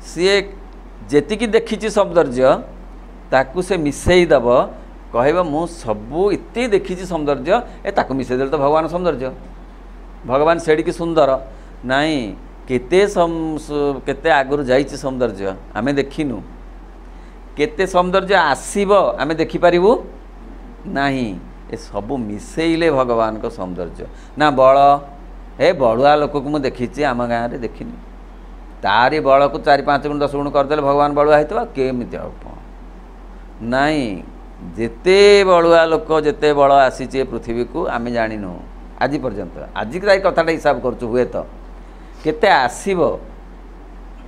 ସିଏ ଯେତିକି ଦେଖିଛି ସୌନ୍ଦର୍ଯ୍ୟ ତାକୁ ସେ ମିଶାଇ ଦେବ କହିବ ମୁଁ ସବୁ ଏତେ ଦେଖିଛି ସୌନ୍ଦର୍ଯ୍ୟ ତାକୁ ମିଶାଇ ଦେଲେ ତ ଭଗବାନ ସୌନ୍ଦର୍ଯ୍ୟ। ଭଗବାନ ସେଡ଼ିକି ସୁନ୍ଦର ନାହିଁ। କେତେ ଆଗରୁ ଯାଇଛି ସୌନ୍ଦର୍ଯ୍ୟ ଆମେ ଦେଖିନୁ। କେତେ ସୌନ୍ଦର୍ଯ୍ୟ ଆସିବ ଆମେ ଦେଖିପାରିବୁ ନାହିଁ। ଏ ସବୁ ମିଶେଇଲେ ଭଗବାନଙ୍କ ସୌନ୍ଦର୍ଯ୍ୟ। ନା ବଳ ବଳୁଆ ଲୋକକୁ ମୁଁ ଦେଖିଛି ଆମ ଗାଁରେ ଦେଖିନି ତାରି ବଳକୁ 4-5 ଗୁଣ 10 ଗୁଣ କରିଦେଲେ ଭଗବାନ ବଳୁଆ ହେଇଥିବ କେମିତି ଆଉ କ'ଣ ନାହିଁ। ଯେତେ ବଳୁଆ ଲୋକ ଯେତେ ବଳ ଆସିଛି ଏ ପୃଥିବୀକୁ ଆମେ ଜାଣିନୁ ଆଜି ପର୍ଯ୍ୟନ୍ତ। ଆଜିକି ଏଇ କଥାଟା ହିସାବ କରୁଛୁ ହୁଏତ କେତେ ଆସିବ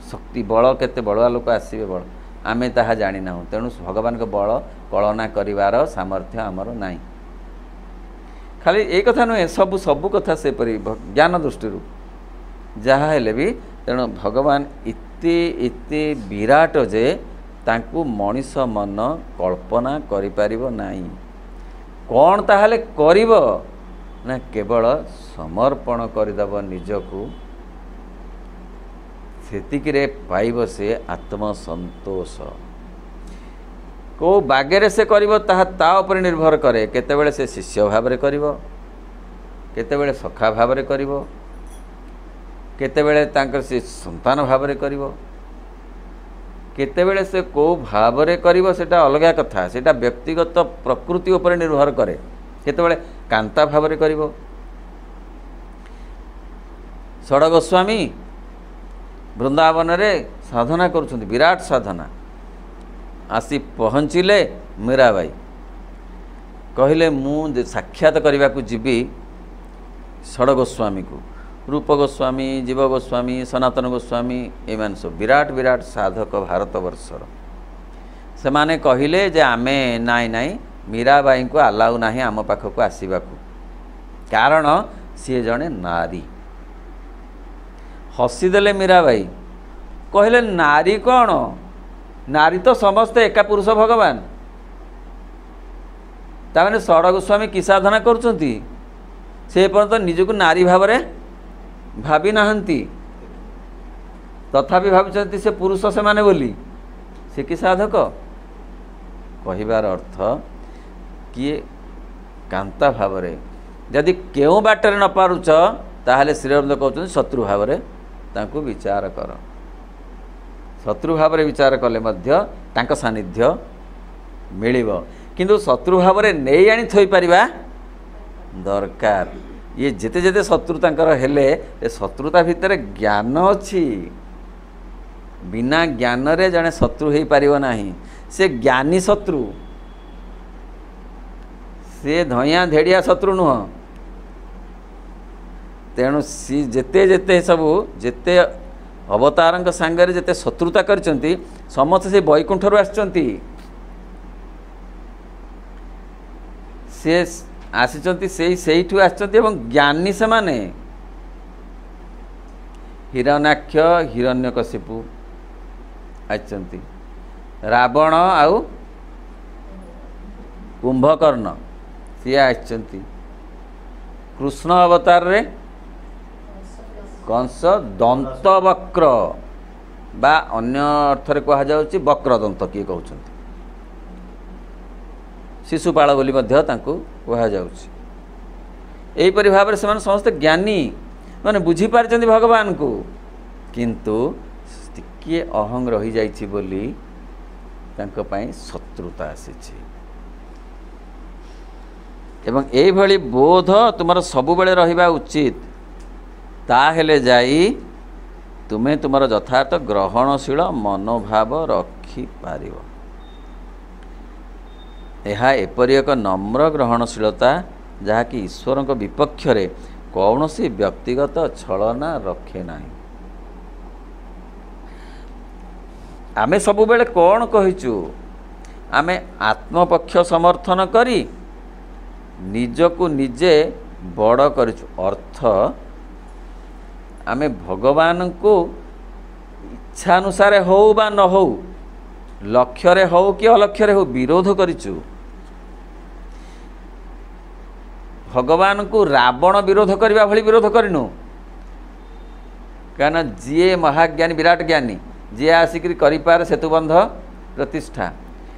ଶକ୍ତି ବଳ କେତେ ବଳୁଆ ଲୋକ ଆସିବେ ବଳ ଆମେ ତାହା ଜାଣିନାହୁଁ। ତେଣୁ ଭଗବାନଙ୍କ ବଳ କଳନା କରିବାର ସାମର୍ଥ୍ୟ ଆମର ନାହିଁ। ଖାଲି ଏଇ କଥା ନୁହେଁ ସବୁ କଥା ସେପରି ଜ୍ଞାନ ଦୃଷ୍ଟିରୁ ଯାହା ହେଲେ ବି ତେଣୁ ଭଗବାନ ଏତେ ବିରାଟ ଯେ ତାଙ୍କୁ ମଣିଷ ମନ କଳ୍ପନା କରିପାରିବ ନାହିଁ। କ'ଣ ତାହେଲେ କରିବ ନା କେବଳ ସମର୍ପଣ କରିଦେବ ନିଜକୁ ସେତିକିରେ ପାଇବ ସେ ଆତ୍ମସନ୍ତୋଷ। କେଉଁ ବାଗରେ ସେ କରିବ ତାହା ତା ଉପରେ ନିର୍ଭର କରେ। କେତେବେଳେ ସେ ଶିଷ୍ୟ ଭାବରେ କରିବ କେତେବେଳେ ସଖା ଭାବରେ କରିବ କେତେବେଳେ ତାଙ୍କର ସେ ସନ୍ତାନ ଭାବରେ କରିବ କେତେବେଳେ ସେ କେଉଁ ଭାବରେ କରିବ ସେଟା ଅଲଗା କଥା। ସେଟା ବ୍ୟକ୍ତିଗତ ପ୍ରକୃତି ଉପରେ ନିର୍ଭର କରେ। କେତେବେଳେ କାନ୍ତା ଭାବରେ କରିବ। ଷଡ଼ ଗୋସ୍ୱାମୀ ବୃନ୍ଦାବନରେ ସାଧନା କରୁଛନ୍ତି ବିରାଟ ସାଧନା। ଆସି ପହଞ୍ଚିଲେ ମୀରାବାଇ କହିଲେ ମୁଁ ସାକ୍ଷାତ କରିବାକୁ ଯିବି ଷଡ଼ ଗୋସ୍ୱାମୀକୁ। ରୂପ ଗୋସ୍ୱାମୀ ଜୀବ ଗୋସ୍ୱାମୀ ସନାତନ ଗୋସ୍ୱାମୀ ଏମାନେ ସବୁ ବିରାଟ ବିରାଟ ସାଧକ ଭାରତବର୍ଷର। ସେମାନେ କହିଲେ ଯେ ଆମେ ନାଇଁ ମୀରାବାଇଙ୍କୁ ଆଲାଉ ନାହିଁ ଆମ ପାଖକୁ ଆସିବାକୁ କାରଣ ସିଏ ଜଣେ ନାରୀ। ହସିଦେଲେ ମୀରାବାଇ କହିଲେ ନାରୀ କ'ଣ ନାରୀ ତ ସମସ୍ତେ ଏକା ପୁରୁଷ ଭଗବାନ। ତାମାନେ ଷଡ଼ ଗୋସ୍ୱାମୀ କି ସାଧନା କରୁଛନ୍ତି ସେ ପର୍ଯ୍ୟନ୍ତ ନିଜକୁ ନାରୀ ଭାବରେ ଭାବି ନାହାନ୍ତି ତଥାପି ଭାବୁଛନ୍ତି ସେ ପୁରୁଷ ସେମାନେ ବୋଲି। ସେ କି ସାଧକ କହିବାର ଅର୍ଥ କିଏ କାନ୍ତା ଭାବରେ ଯଦି କେଉଁ ବାଟରେ ନ ପାରୁଛ ତାହେଲେ ଶ୍ରୀଅରବିନ୍ଦ କହୁଛନ୍ତି ଶତ୍ରୁ ଭାବରେ ତାଙ୍କୁ ବିଚାର କର। ଶତ୍ରୁ ଭାବରେ ବିଚାର କଲେ ମଧ୍ୟ ତାଙ୍କ ସାନ୍ନିଧ୍ୟ ମିଳିବ, କିନ୍ତୁ ଶତ୍ରୁ ଭାବରେ ନେଇ ଆଣି ଥୋଇପାରିବା ଦରକାର। ଇଏ ଯେତେ ଯେତେ ଶତ୍ରୁ ତାଙ୍କର ହେଲେ ଏ ଶତ୍ରୁତା ଭିତରେ ଜ୍ଞାନ ଅଛି। ବିନା ଜ୍ଞାନରେ ଜଣେ ଶତ୍ରୁ ହେଇପାରିବ ନାହିଁ। ସେ ଜ୍ଞାନୀ ଶତ୍ରୁ, ସେ ଧଇଁଆ ଧେଡ଼ିଆ ଶତ୍ରୁ ନୁହଁ। ତେଣୁ ସି ଯେତେ ଯେତେ ସବୁ ଯେତେ ଅବତାରଙ୍କ ସାଙ୍ଗରେ ଯେତେ ଶତ୍ରୁତା କରିଛନ୍ତି ସମସ୍ତେ ସେ ବୈକୁଣ୍ଠରୁ ଆସିଛନ୍ତି। ସେ ଆସିଛନ୍ତି ସେଇଠୁ ଆସିଛନ୍ତି ଏବଂ ଜ୍ଞାନୀ ସେମାନେ। ହିରଣ୍ୟାକ୍ଷ ହିରଣ୍ୟକଶିପୁ ଆସିଛନ୍ତି, ରାବଣ ଆଉ କୁମ୍ଭକର୍ଣ୍ଣ ସିଏ ଆସିଛନ୍ତି, କୃଷ୍ଣ ଅବତାରରେ କଂସ ଦନ୍ତବକ୍ର ବା ଅନ୍ୟ ଅର୍ଥରେ କୁହାଯାଉଛି ବକ୍ରଦନ୍ତ କିଏ କହୁଛନ୍ତି, ଶିଶୁପାଳ ବୋଲି ମଧ୍ୟ ତାଙ୍କୁ କୁହାଯାଉଛି। ଏହିପରି ଭାବରେ ସେମାନେ ସମସ୍ତେ ଜ୍ଞାନୀ, ମାନେ ବୁଝିପାରିଛନ୍ତି ଭଗବାନଙ୍କୁ, କିନ୍ତୁ ଟିକିଏ ଅହଂ ରହିଯାଇଛି ବୋଲି ତାଙ୍କ ପାଇଁ ଶତ୍ରୁତା ଆସିଛି। ଏବଂ ଏଇଭଳି ବୋଧ ତୁମର ସବୁବେଳେ ରହିବା ଉଚିତ, ତାହେଲେ ଯାଇ ତୁମେ ତୁମର ଯଥାର୍ଥ ଗ୍ରହଣଶୀଳ ମନୋଭାବ ରଖିପାରିବ। ଏହା ଏପରି ଏକ ନମ୍ର ଗ୍ରହଣଶୀଳତା ଯାହାକି ଈଶ୍ୱରଙ୍କ ବିପକ୍ଷରେ କୌଣସି ବ୍ୟକ୍ତିଗତ ଛଳନା ରଖେ ନାହିଁ। ଆମେ ସବୁବେଳେ କ'ଣ କହିଛୁ? ଆମେ ଆତ୍ମପକ୍ଷ ସମର୍ଥନ କରି ନିଜକୁ ନିଜେ ବଡ଼ କରିଛୁ। ଅର୍ଥ ଆମେ ଭଗବାନଙ୍କୁ ଇଚ୍ଛାନୁସାରେ ହଉ ବା ନ ହଉ, ଲକ୍ଷ୍ୟରେ ହଉ କି ଅଲକ୍ଷ୍ୟରେ ହଉ ବିରୋଧ କରିଛୁ। ଭଗବାନଙ୍କୁ ରାବଣ ବିରୋଧ କରିବା ଭଳି ବିରୋଧ କରିନୁ। କାହିଁକିନା ଯିଏ ମହାଜ୍ଞାନୀ ବିରାଟ ଜ୍ଞାନୀ, ଯିଏ ଆସିକରି କରିପାରେ ସେତୁବନ୍ଧ ପ୍ରତିଷ୍ଠା,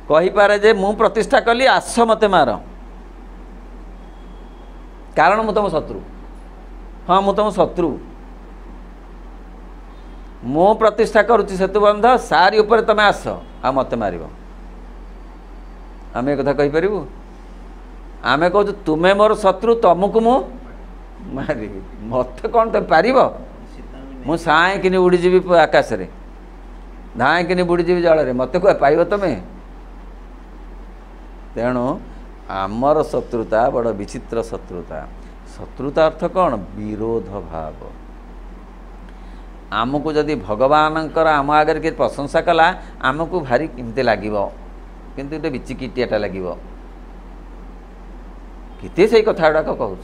କହିପାରେ ଯେ ମୁଁ ପ୍ରତିଷ୍ଠା କଲି ଆସ ମୋତେ ମାର, କାରଣ ମୁଁ ତୁମ ଶତ୍ରୁ। ହଁ ମୁଁ ତୁମ ଶତ୍ରୁ, ମୁଁ ପ୍ରତିଷ୍ଠା କରୁଛି ସେତୁବନ୍ଧ, ସାରି ଉପରେ ତୁମେ ଆସ ଆଉ ମୋତେ ମାରିବ। ଆମେ ଏକଥା କହିପାରିବୁ? ଆମେ କହୁଛୁ ତୁମେ ମୋର ଶତ୍ରୁ, ତୁମକୁ ମୁଁ ମାରିବି, ମୋତେ କ'ଣ ତୁମେ ପାରିବ? ମୁଁ ସାଇଁକିନି ଉଡ଼ିଯିବି ଆକାଶରେ, ଧାଇଁକିନି ବୁଡ଼ିଯିବି ଜଳରେ, ମୋତେ କୁହ ପାଇବ ତୁମେ? ତେଣୁ ଆମର ଶତ୍ରୁତା ବଡ଼ ବିଚିତ୍ର ଶତ୍ରୁତା। ଶତ୍ରୁତା ଅର୍ଥ କ'ଣ? ବିରୋଧ ଭାବ। ଆମକୁ ଯଦି ଭଗବାନଙ୍କର ଆମ ଆଗରେ କିଏ ପ୍ରଶଂସା କଲା ଆମକୁ ଭାରି କେମିତି ଲାଗିବ, କିନ୍ତୁ ଗୋଟେ ବିଚିକିଟିଆଟା ଲାଗିବ। କେତେ ସେଇ କଥା ଗୁଡ଼ାକ କହୁଛ,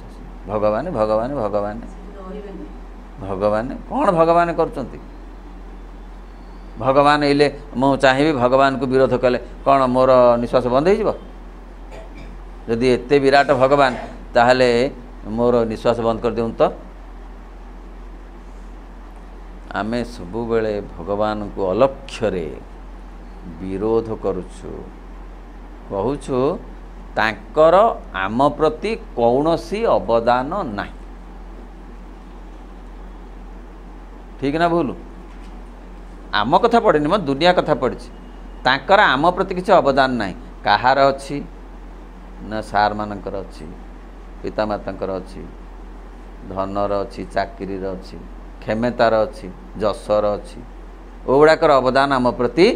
ଭଗବାନ ଭଗବାନ ଭଗବାନ ଭଗବାନ। କ'ଣ ଭଗବାନ କରୁଛନ୍ତି? ଭଗବାନ ଏଇଲେ ମୁଁ ଚାହିଁବି ଭଗବାନଙ୍କୁ ବିରୋଧ କଲେ କ'ଣ ମୋର ନିଶ୍ୱାସ ବନ୍ଦ ହେଇଯିବ? ଯଦି ଏତେ ବିରାଟ ଭଗବାନ ତାହେଲେ ମୋର ନିଶ୍ୱାସ ବନ୍ଦ କରିଦିଅନ୍ତୁ ତ। ଆମେ ସବୁବେଳେ ଭଗବାନଙ୍କୁ ଅଲକ୍ଷ୍ୟରେ ବିରୋଧ କରୁଛୁ, କହୁଛୁ ତାଙ୍କର ଆମ ପ୍ରତି କୌଣସି ଅବଦାନ ନାହିଁ। ଠିକ୍ ନା ଭୁଲ? ଆମ କଥା ପଡ଼ିନି, ମୋ ଦୁନିଆ କଥା ପଡ଼ିଛି। ତାଙ୍କର ଆମ ପ୍ରତି କିଛି ଅବଦାନ ନାହିଁ। କାହାର ଅଛି? ନା ସାର୍ମାନଙ୍କର ଅଛି, ପିତାମାତାଙ୍କର ଅଛି, ଧନର ଅଛି, ଚାକିରିର ଅଛି, କ୍ଷମତାର ଅଛି, ଯଶର ଅଛି, ଓଗୁଡ଼ାକର ଅବଦାନ ଆମ ପ୍ରତି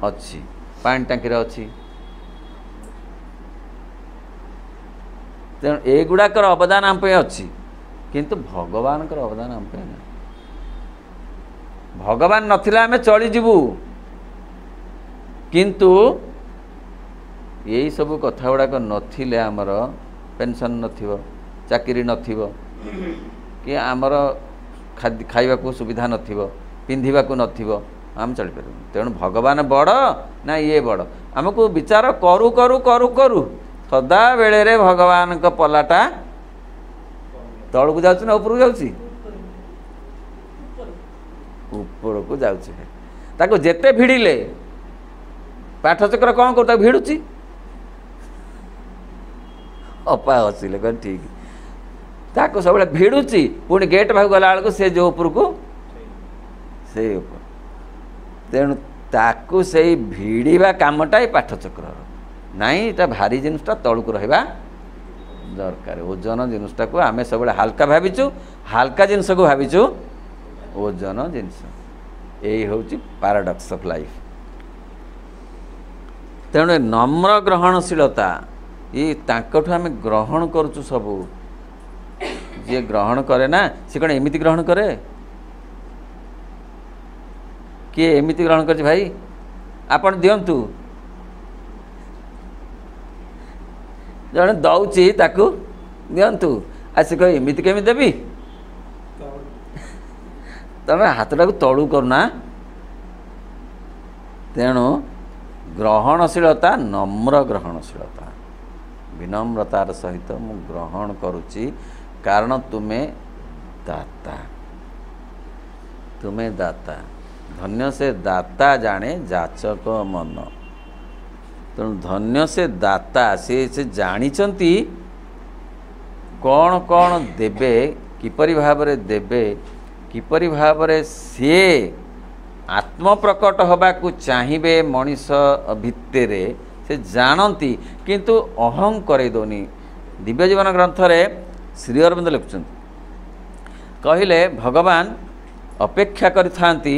ଅଛି। ପାଣି ଟାଙ୍କିର ଅଛି। ତେଣୁ ଏଗୁଡ଼ାକର ଅବଦାନ ଆମ ପାଇଁ ଅଛି, କିନ୍ତୁ ଭଗବାନଙ୍କର ଅବଦାନ ଆମ ପାଇଁ ନାହିଁ। ଭଗବାନ ନଥିଲେ ଆମେ ଚଳିଯିବୁ, କିନ୍ତୁ ଏଇସବୁ କଥା ଗୁଡ଼ାକ ନଥିଲେ ଆମର ପେନସନ୍ ନଥିବ, ଚାକିରି ନଥିବ, କି ଆମର ଖାଇବାକୁ ସୁବିଧା ନଥିବ, ପିନ୍ଧିବାକୁ ନଥିବ, ଆମେ ଚଳିପାରିବୁନି। ତେଣୁ ଭଗବାନ ବଡ଼ ନା ଇଏ ବଡ଼? ଆମକୁ ବିଚାର କରୁ କରୁ କରୁ କରୁ ସଦାବେଳେରେ ଭଗବାନଙ୍କ ପଲାଟା ତଳକୁ ଯାଉଛି ନା ଉପରକୁ ଯାଉଛି? ଉପରକୁ ଯାଉଛି। ତାକୁ ଯେତେ ଭିଡ଼ିଲେ ପାଠଚକ୍ର କ'ଣ କରୁ? ତାକୁ ଭିଡ଼ୁଛି, ଅପା ହସିଲେ କହ ଠିକ୍। ତାକୁ ସବୁବେଳେ ଭିଡ଼ୁଛି, ପୁଣି ଗେଟ୍ ପାଖକୁ ଗଲା ବେଳକୁ ସେ ଯେଉଁ ଉପରକୁ ସେଇ ଉପର। ତେଣୁ ତାକୁ ସେଇ ଭିଡ଼ିବା କାମଟା ଏଇ ପାଠଚକ୍ରର ନାଇଁ। ଏଇଟା ଭାରି ଜିନିଷଟା ତଳକୁ ରହିବା ଦରକାର। ଓଜନ ଜିନିଷଟାକୁ ଆମେ ସବୁବେଳେ ହାଲକା ଭାବିଛୁ, ହାଲକା ଜିନିଷକୁ ଭାବିଛୁ ଓଜନ ଜିନିଷ। ଏଇ ହେଉଛି ପାରାଡକ୍ସ ଅଫ୍ ଲାଇଫ୍। ତେଣୁ ନମ୍ର ଗ୍ରହଣଶୀଳତା ଇଏ ତାଙ୍କଠୁ ଆମେ ଗ୍ରହଣ କରୁଛୁ ସବୁ। ଯିଏ ଗ୍ରହଣ କରେ ନା ସେ କ'ଣ ଏମିତି ଗ୍ରହଣ କରେ? କିଏ ଏମିତି ଗ୍ରହଣ କରିଛି ଭାଇ ଆପଣ ଦିଅନ୍ତୁ, ଜଣେ ଦଉଛି ତାକୁ ଦିଅନ୍ତୁ, ଆସି କହ ଏମିତି କେମିତି ଦେବି? ତମେ ହାତଟାକୁ ତଳୁ କରୁନା। ତେଣୁ ଗ୍ରହଣଶୀଳତା ନମ୍ର ଗ୍ରହଣଶୀଳତା, ବିନମ୍ରତାର ସହିତ ମୁଁ ଗ୍ରହଣ କରୁଛି କାରଣ ତୁମେ ଦାତା, ତୁମେ ଦାତା। ଧନ୍ୟ ସେ ଦାତା ଜାଣେ ଯାଚକ ମନ। ତେଣୁ ଧନ୍ୟ ସେ ଦାତା, ସେ ଜାଣିଛନ୍ତି କ'ଣ କ'ଣ ଦେବେ, କିପରି ଭାବରେ ଦେବେ, କିପରି ଭାବରେ ସିଏ ଆତ୍ମପ୍ରକଟ ହେବାକୁ ଚାହିଁବେ ମଣିଷ ଭିତରେ ସେ ଜାଣନ୍ତି, କିନ୍ତୁ ଅହଂ କରେଇ ଦେଉନି। ଦିବ୍ୟଜୀବନ ଗ୍ରନ୍ଥରେ ଶ୍ରୀ ଅରବିନ୍ଦ ଲେଖୁଛନ୍ତି, କହିଲେ ଭଗବାନ ଅପେକ୍ଷା କରିଥାନ୍ତି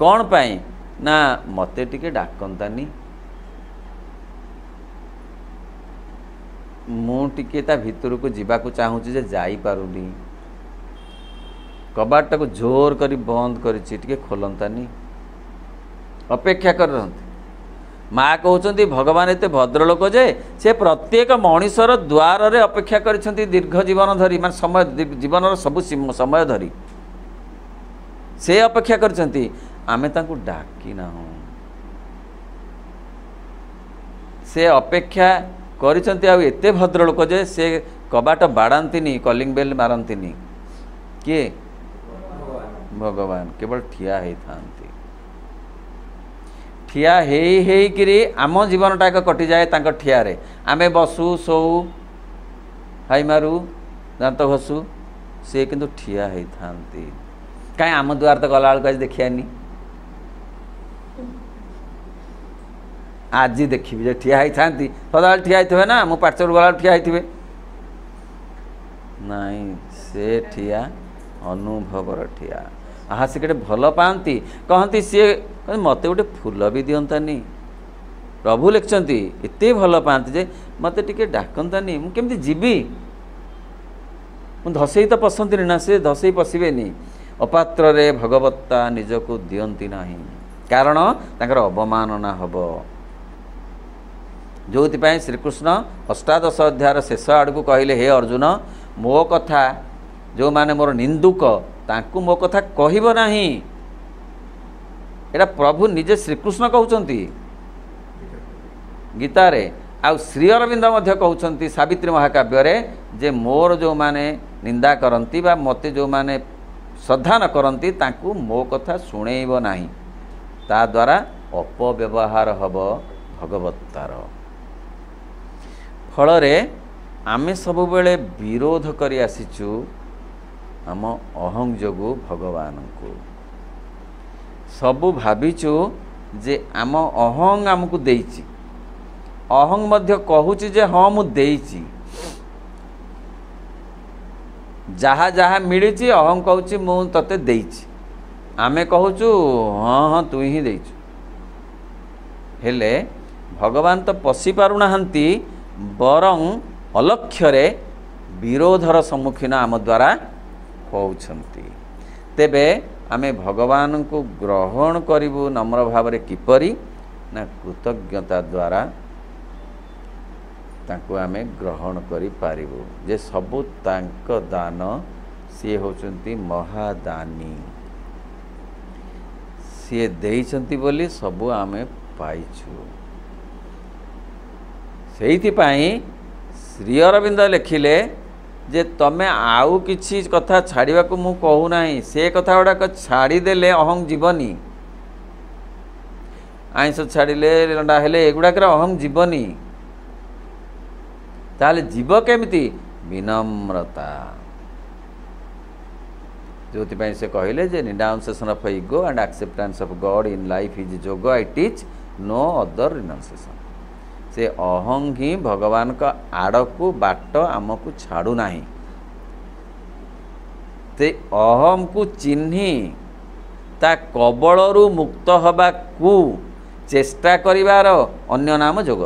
କ'ଣ ପାଇଁ ନା ମୋତେ ଟିକେ ଡାକନ୍ତାନି, ମୁଁ ଟିକେ ତା ଭିତରକୁ ଯିବାକୁ ଚାହୁଁଛି ଯେ ଯାଇପାରୁନି, କବାଟଟାକୁ ଜୋର କରି ବନ୍ଦ କରିଛି, ଟିକେ ଖୋଲନ୍ତାନି। ଅପେକ୍ଷା କରି ରହନ୍ତି। ମା କହୁଛନ୍ତି ଭଗବାନ ଏତେ ଭଦ୍ରଲୋକ ଯେ ସେ ପ୍ରତ୍ୟେକ ମଣିଷର ଦ୍ୱାରରେ ଅପେକ୍ଷା କରିଛନ୍ତି ଦୀର୍ଘ ଜୀବନ ଧରି, ମାନେ ସମୟ ଜୀବନର ସବୁ ସମୟ ଧରି ସେ ଅପେକ୍ଷା କରିଛନ୍ତି। ଆମେ ତାଙ୍କୁ ଡାକି ନାହୁଁ। ସେ ଅପେକ୍ଷା କରିଛନ୍ତି ଆଉ ଏତେ ଭଦ୍ରଲୋକ ଯେ ସେ କବାଟ ବାଡ଼ାନ୍ତିନି, କଲିଂ ବେଲ୍ ମାରନ୍ତିନି। କିଏ? ଭଗବାନ କେବଳ ଠିଆ ହେଇଥାନ୍ତି। ଠିଆ ହେଇକିରି ଆମ ଜୀବନଟା ଏକ କଟିଯାଏ ତାଙ୍କ ଠିଆରେ। ଆମେ ବସୁ, ଶୋଉ, ହାଇ ମାରୁ, ଦାନ୍ତ ଘଷୁ, ସେ କିନ୍ତୁ ଠିଆ ହେଇଥାନ୍ତି। କାହିଁ ଆମ ଦ୍ୱାର ତ ଗଲାବେଳକୁ ଆଜି ଦେଖିବାନି, ଆଜି ଦେଖିବି ଯେ ଠିଆ ହେଇଥାନ୍ତି। ସଦାବେଳେ ଠିଆ ହେଇଥିବେ ନା, ମୁଁ ପାଠରୁ ଗଲାବେଳକୁ ଠିଆ ହେଇଥିବେ ନାଇଁ, ସେ ଠିଆ ଅନୁଭବର ଠିଆ। ଆହା ସେ କେତେ ଭଲ ପାଆନ୍ତି, କହନ୍ତି ସିଏ ମୋତେ ଗୋଟେ ଫୁଲ ବି ଦିଅନ୍ତାନି। ପ୍ରଭୁ ଲେଖିଛନ୍ତି ଏତେ ଭଲ ପାଆନ୍ତି ଯେ ମୋତେ ଟିକେ ଡାକନ୍ତାନି, ମୁଁ କେମିତି ଯିବି? ମୁଁ ଧସେଇ ତ ପଶନ୍ତିନି ନା, ସେ ଧସେଇ ପଶିବେନି। ଅପାତ୍ରରେ ଭଗବତ୍ତା ନିଜକୁ ଦିଅନ୍ତି ନାହିଁ, କାରଣ ତାଙ୍କର ଅବମାନନା ହେବ। ଯେଉଁଥିପାଇଁ ଶ୍ରୀକୃଷ୍ଣ ଅଷ୍ଟାଦଶ ଅଧ୍ୟାୟର ଶେଷ ଆଡ଼କୁ କହିଲେ, ହେ ଅର୍ଜୁନ, ମୋ କଥା ଯେଉଁମାନେ ମୋର ନିନ୍ଦୁକ ତାଙ୍କୁ ମୋ କଥା କହିବ ନାହିଁ। ଏଇଟା ପ୍ରଭୁ ନିଜେ ଶ୍ରୀକୃଷ୍ଣ କହୁଛନ୍ତି ଗୀତାରେ, ଆଉ ଶ୍ରୀ ଅରବିନ୍ଦ ମଧ୍ୟ କହୁଛନ୍ତି ସାବିତ୍ରୀ ମହାକାବ୍ୟରେ ଯେ ମୋର ଯେଉଁମାନେ ନିନ୍ଦା କରନ୍ତି ବା ମୋତେ ଯେଉଁମାନେ ଶ୍ରଦ୍ଧା ନ କରନ୍ତି ତାଙ୍କୁ ମୋ କଥା ଶୁଣେଇବ ନାହିଁ, ତା ଦ୍ୱାରା ଅପବ୍ୟବହାର ହେବ ଭଗବତ୍ତାର। ଫଳରେ ଆମେ ସବୁବେଳେ ବିରୋଧ କରି ଆସିଛୁ ଆମ ଅହଂ ଯୋଗୁଁ ଭଗବାନଙ୍କୁ। ସବୁ ଭାବିଛୁ ଯେ ଆମ ଅହଂ ଆମକୁ ଦେଇଛି। ଅହଂ ମଧ୍ୟ କହୁଛି ଯେ ହଁ ମୁଁ ଦେଇଛି, ଯାହା ଯାହା ମିଳିଛି ଅହଂ କହୁଛି ମୁଁ ତତେ ଦେଇଛି। ଆମେ କହୁଛୁ ହଁ ହଁ ତୁ ହିଁ ଦେଇଛୁ। ହେଲେ ଭଗବାନ ତ ପଶି ପାରୁନାହାନ୍ତି, ବରଂ ଅଲକ୍ଷ୍ୟରେ ବିରୋଧର ସମ୍ମୁଖୀନ ଆମ ଦ୍ୱାରା ହେଉଛନ୍ତି। ତେବେ ଆମେ ଭଗବାନଙ୍କୁ ଗ୍ରହଣ କରିବୁ ନମ୍ର ଭାବରେ କିପରି ନା କୃତଜ୍ଞତା ଦ୍ୱାରା ତାଙ୍କୁ ଆମେ ଗ୍ରହଣ କରିପାରିବୁ ଯେ ସବୁ ତାଙ୍କ ଦାନ, ସିଏ ହେଉଛନ୍ତି ମହାଦାନୀ। ସିଏ ଦେଇଛନ୍ତି ବୋଲି ସବୁ ଆମେ ପାଇଛୁ। ସେଇଥିପାଇଁ ଶ୍ରୀ ଅରବିନ୍ଦ ଲେଖିଲେ ଯେ ତମେ ଆଉ କିଛି କଥା ଛାଡ଼ିବାକୁ ମୁଁ କହୁନାହିଁ, ସେ କଥା ଗୁଡ଼ାକ ଛାଡ଼ିଦେଲେ ଅହଂ ଯିବନି। ଆଇଁଷ ଛାଡ଼ିଲେ, ଲଣ୍ଡା ହେଲେ, ଏଗୁଡ଼ାକରେ ଅହଂ ଯିବନି। ताहले जीव केमिति विनम्रता जो से कहले जे renunciation of ego and acceptance of God in life is जोग I teach no other renunciation से अहं ही भगवान का आड़ को बाट आमको छाड़ू नाही ते अहम को चिन्ही ता कबलरू मुक्त हवा को चेष्टा करिवार अन्य नाम जोग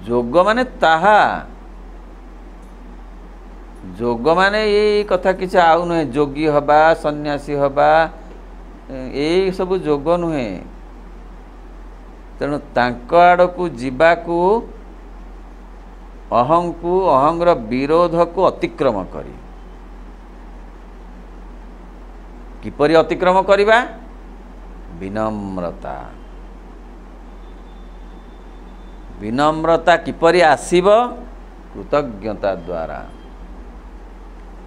जोग माने ताहा जोग माने ये कथा किसी आउ नुहे जोगी हवा सन्यासी हवा ये सब जोग नुहे तेणु तांक आड़ को जीवाकू अहंर विरोध को अतिक्रम करी किपरि अतिक्रम करिबा विनम्रता विनम्रता किपरि आसीब कृतज्ञता द्वारा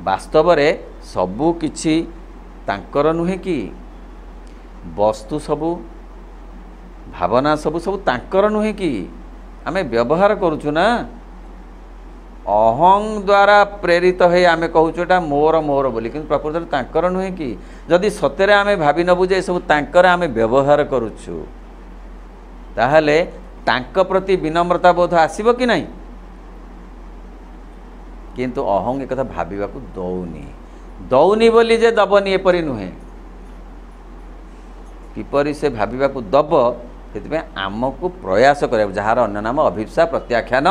वास्तव रे सबु किछि तांकर नुहे कि वस्तु सबु भावना सबु सबु तांकर नुहे कि आमे व्यवहार करूछु ना अहं द्वारा प्रेरित है आमे कहूटा मोर मोर बोली कि प्रकृत तांकर नुहे कि जदि सतरे आमे भावी नबु जे सब तांकर आमे व्यवहार करूछु ताहले तांक प्रति विनम्रता बोध आसीबो कि नहीं किंतु अहं एक कथा भाविबा को दौनी बोली जे दबनी एपरी नुहे किपरि से भाविबा को दब से आमको प्रयास कर जार अन्य नाम अभिप्सा प्रत्याख्यान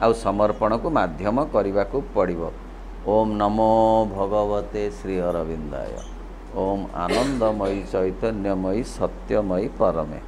आउ समर्पण को माध्यम करने को पड़ो। ओम नमो भगवते श्री अरविंदाय। ओम आनंदमयी चैतन्यमयी सत्यमयी परमे।